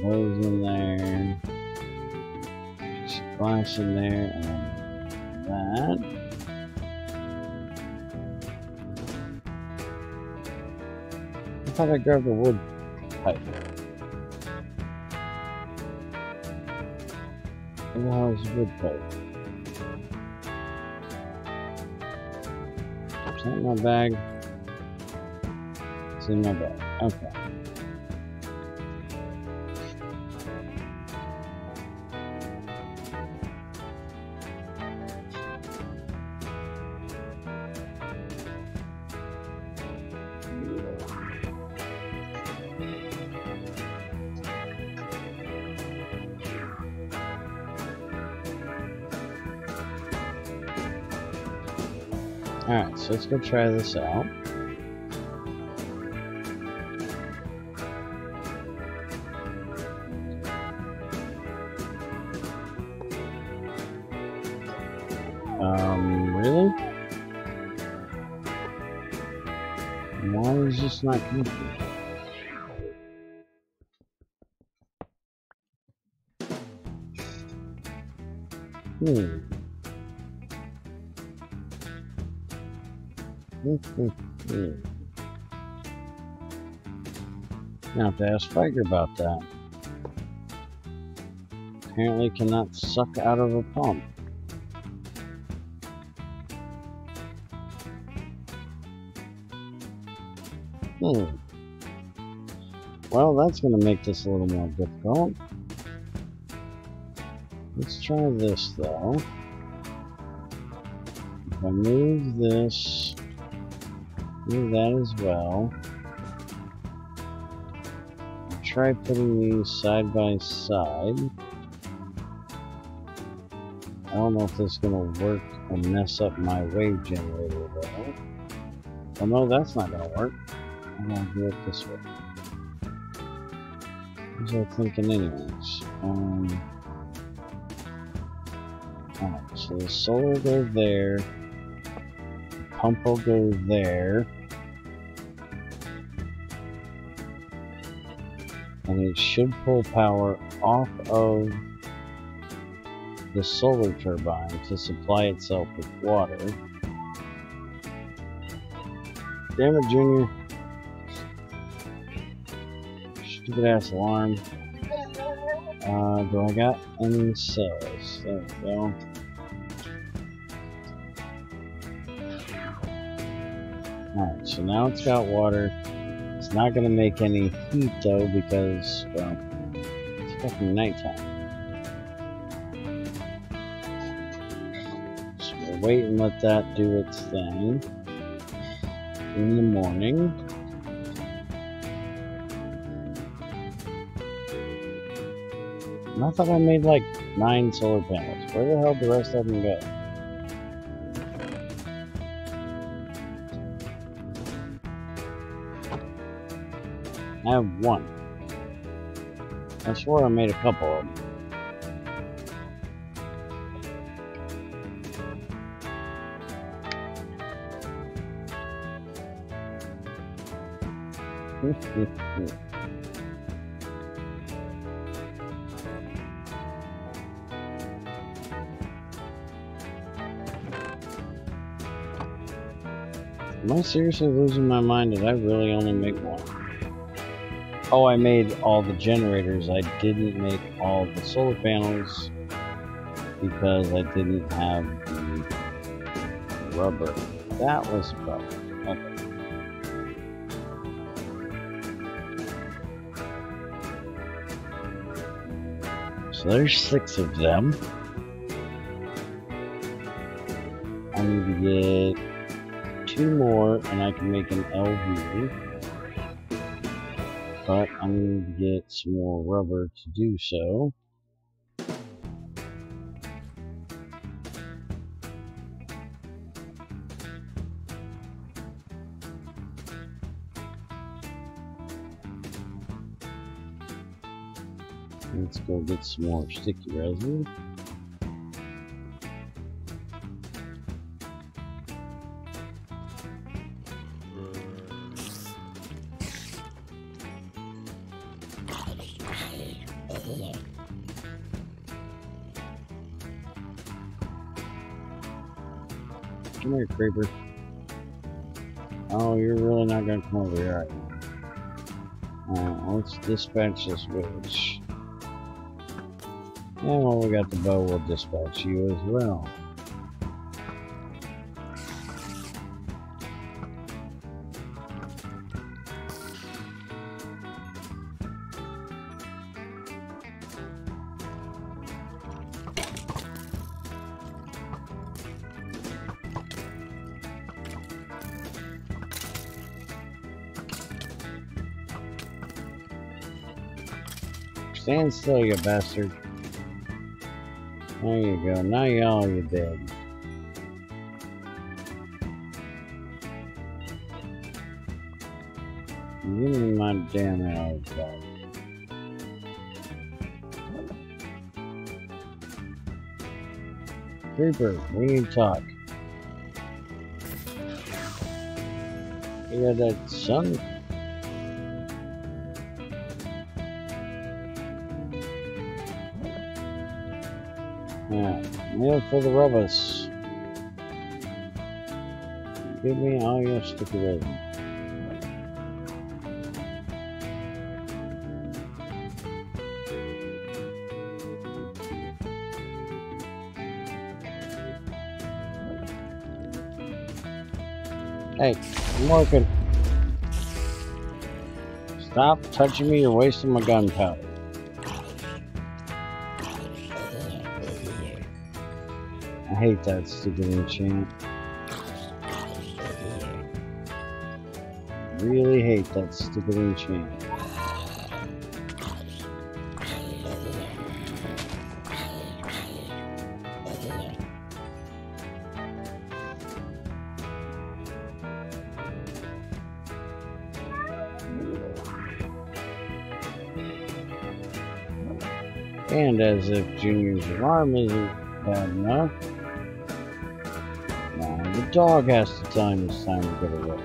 those in there, glass in there, and that. I thought I grabbed a wood pipe. Where the hell is the wood pipe? Is that in my bag? It's in my bag. Okay. Alright, so let's go try this out. Really? Why is this not connected? Now I have to ask Spiker about that. Apparently cannot suck out of a pump. Well, that's going to make this a little more difficult. Let's try this, though. If I move this, move that as well. I'll try putting these side by side. I don't know if this is going to work and mess up my wave generator, though. Oh no, that's not going to work. I'm going to do it this way. What was I thinking anyways? Alright, so the solar will go there. The pump will go there. And it should pull power off of the solar turbine to supply itself with water. Damn it, Junior. Stupid ass alarm. Do I got any cells? There we go. Alright, so now it's got water. It's not going to make any heat though because, well, it's fucking nighttime. So we'll wait and let that do its thing in the morning. And I thought I made like 9 solar panels. Where the hell did the rest of them go? I have 1. I swore I made a couple of them. Am I seriously losing my mind? Did I really only make 1? Oh, I made all the generators. I didn't make all the solar panels because I didn't have the rubber. That was the problem. Okay. So there's 6 of them. I need to get 2 more and I can make an LV. But I need to get some more rubber to do so. Let's go get some more sticky resin. Come here, creeper. Oh, you're really not gonna come over here, are you? Let's dispatch this witch. And while we got the bow, we'll dispatch you as well. Stand still, you bastard. There you go. Now you're dead. Give me my damn arrows back. Creeper, we need to talk. You got that sun? Yeah, meal for the robbers. Give me all your sticky resin. Hey, I'm working. Stop touching me, you're wasting my gunpowder. I hate that stupid enchant. Really hate that stupid enchant. And as if Junior's alarm isn't bad enough, now the dog has to tell him it's time to go to work.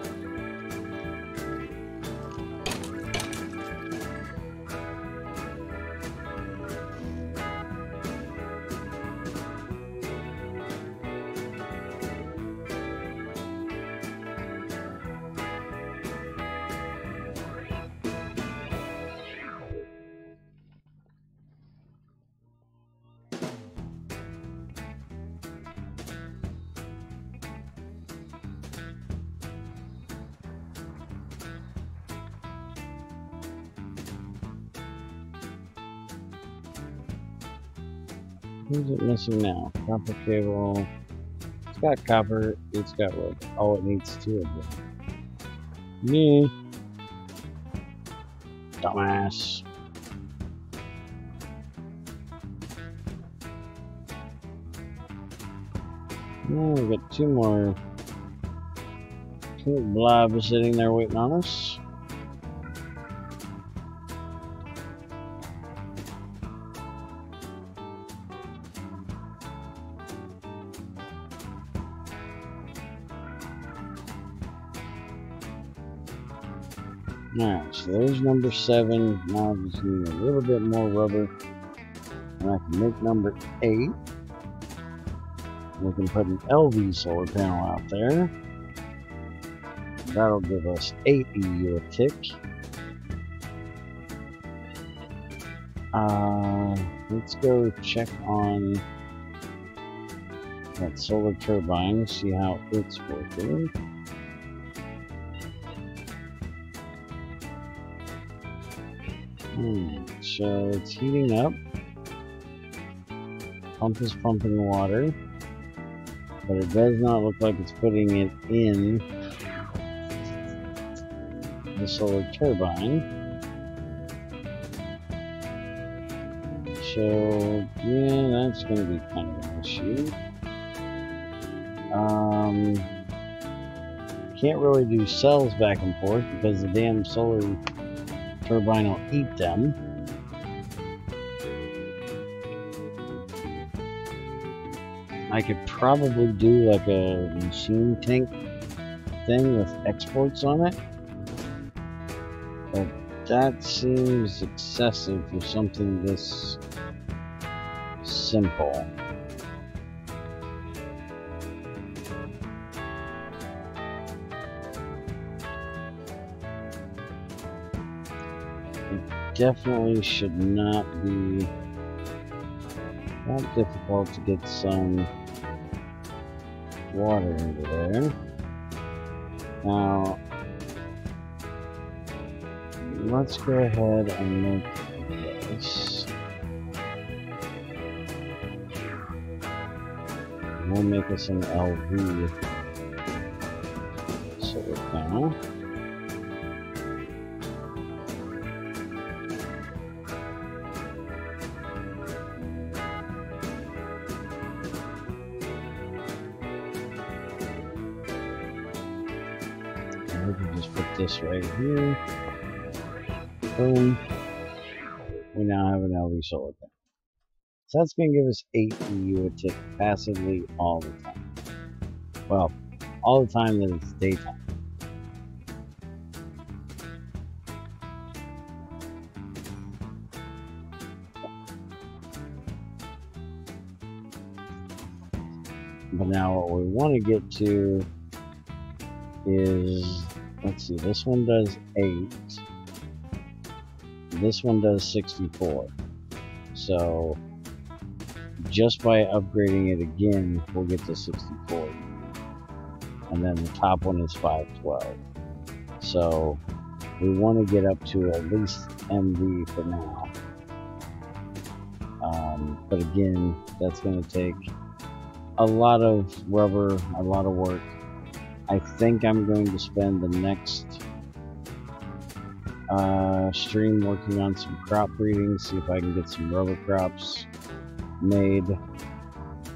Who's it missing now? Copper cable. It's got copper. It's got rubber. Oh, it needs two of them. Me. Dumbass. Oh, we got two more. Two blobs sitting there waiting on us. Alright, so there's number 7. Now I just need a little bit more rubber. And I can make number 8. We can put an LV solar panel out there. That'll give us 8 EU a tick. Let's go check on that solar turbine, see how it's working. So it's heating up. Pump is pumping water, but it does not look like it's putting it in the solar turbine. So yeah, that's going to be kind of an issue. Can't really do cells back and forth because the damn solar turbine will eat them. I could probably do like a machine tank thing with exports on it, but that seems excessive for something this simple. Definitely should not be that difficult to get some water into there. Now, let's go ahead and make this. We'll make us an LV solar panel. We can just put this right here. Boom. We now have an LV solar panel. So that's going to give us 8 EU a tick passively all the time. Well, all the time that it's daytime. But now what we want to get to is, let's see, this one does 8. This one does 64. So just by upgrading it again, we'll get to 64. And then the top one is 512. So We want to get up to at least MV for now. But again, that's going to take a lot of rubber, a lot of work. I think I'm going to spend the next stream working on some crop breeding, see if I can get some rubber crops made.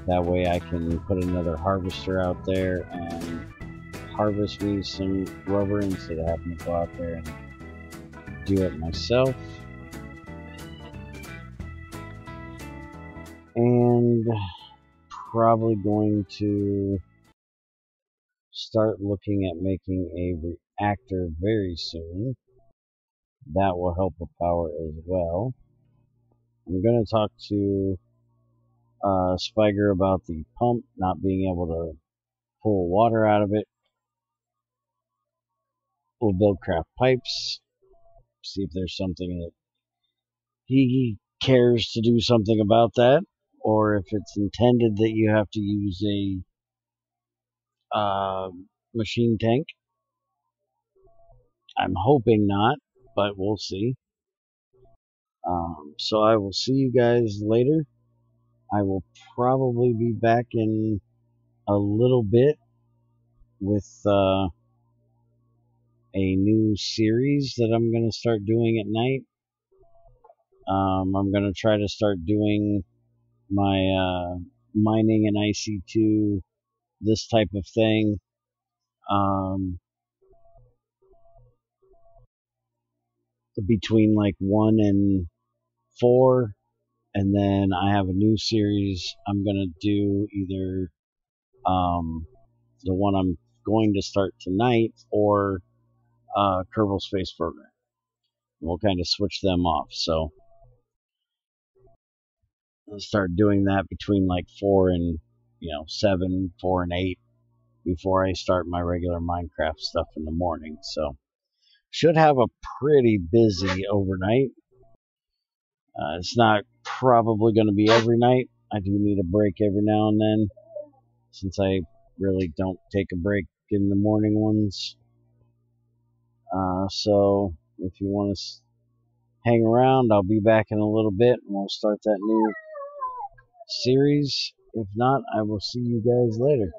That way I can put another harvester out there and harvest me some rubber instead of having to go out there and do it myself. And probably going to start looking at making a reactor very soon. That will help with power as well. I'm going to talk to Spiger about the pump not being able to pull water out of it. We'll build craft pipes, see if there's something that he cares to do something about that, or if it's intended that you have to use a machine tank. I'm hoping not, but we'll see. So I will see you guys later. I will probably be back in a little bit with a new series that I'm going to start doing at night. I'm going to try to start doing my mining and IC2, this type of thing. Between like 1 and 4, and then I have a new series I'm gonna do, either the one I'm going to start tonight or Kerbal Space Program. We'll kind of switch them off, so I'll start doing that between like 4 and 7, 4 and 8 before I start my regular Minecraft stuff in the morning. So should have a pretty busy overnight. It's not probably going to be every night. I do need a break every now and then, since I really don't take a break in the morning ones. So if you want to hang around, I'll be back in a little bit and we'll start that new series. If not, I will see you guys later.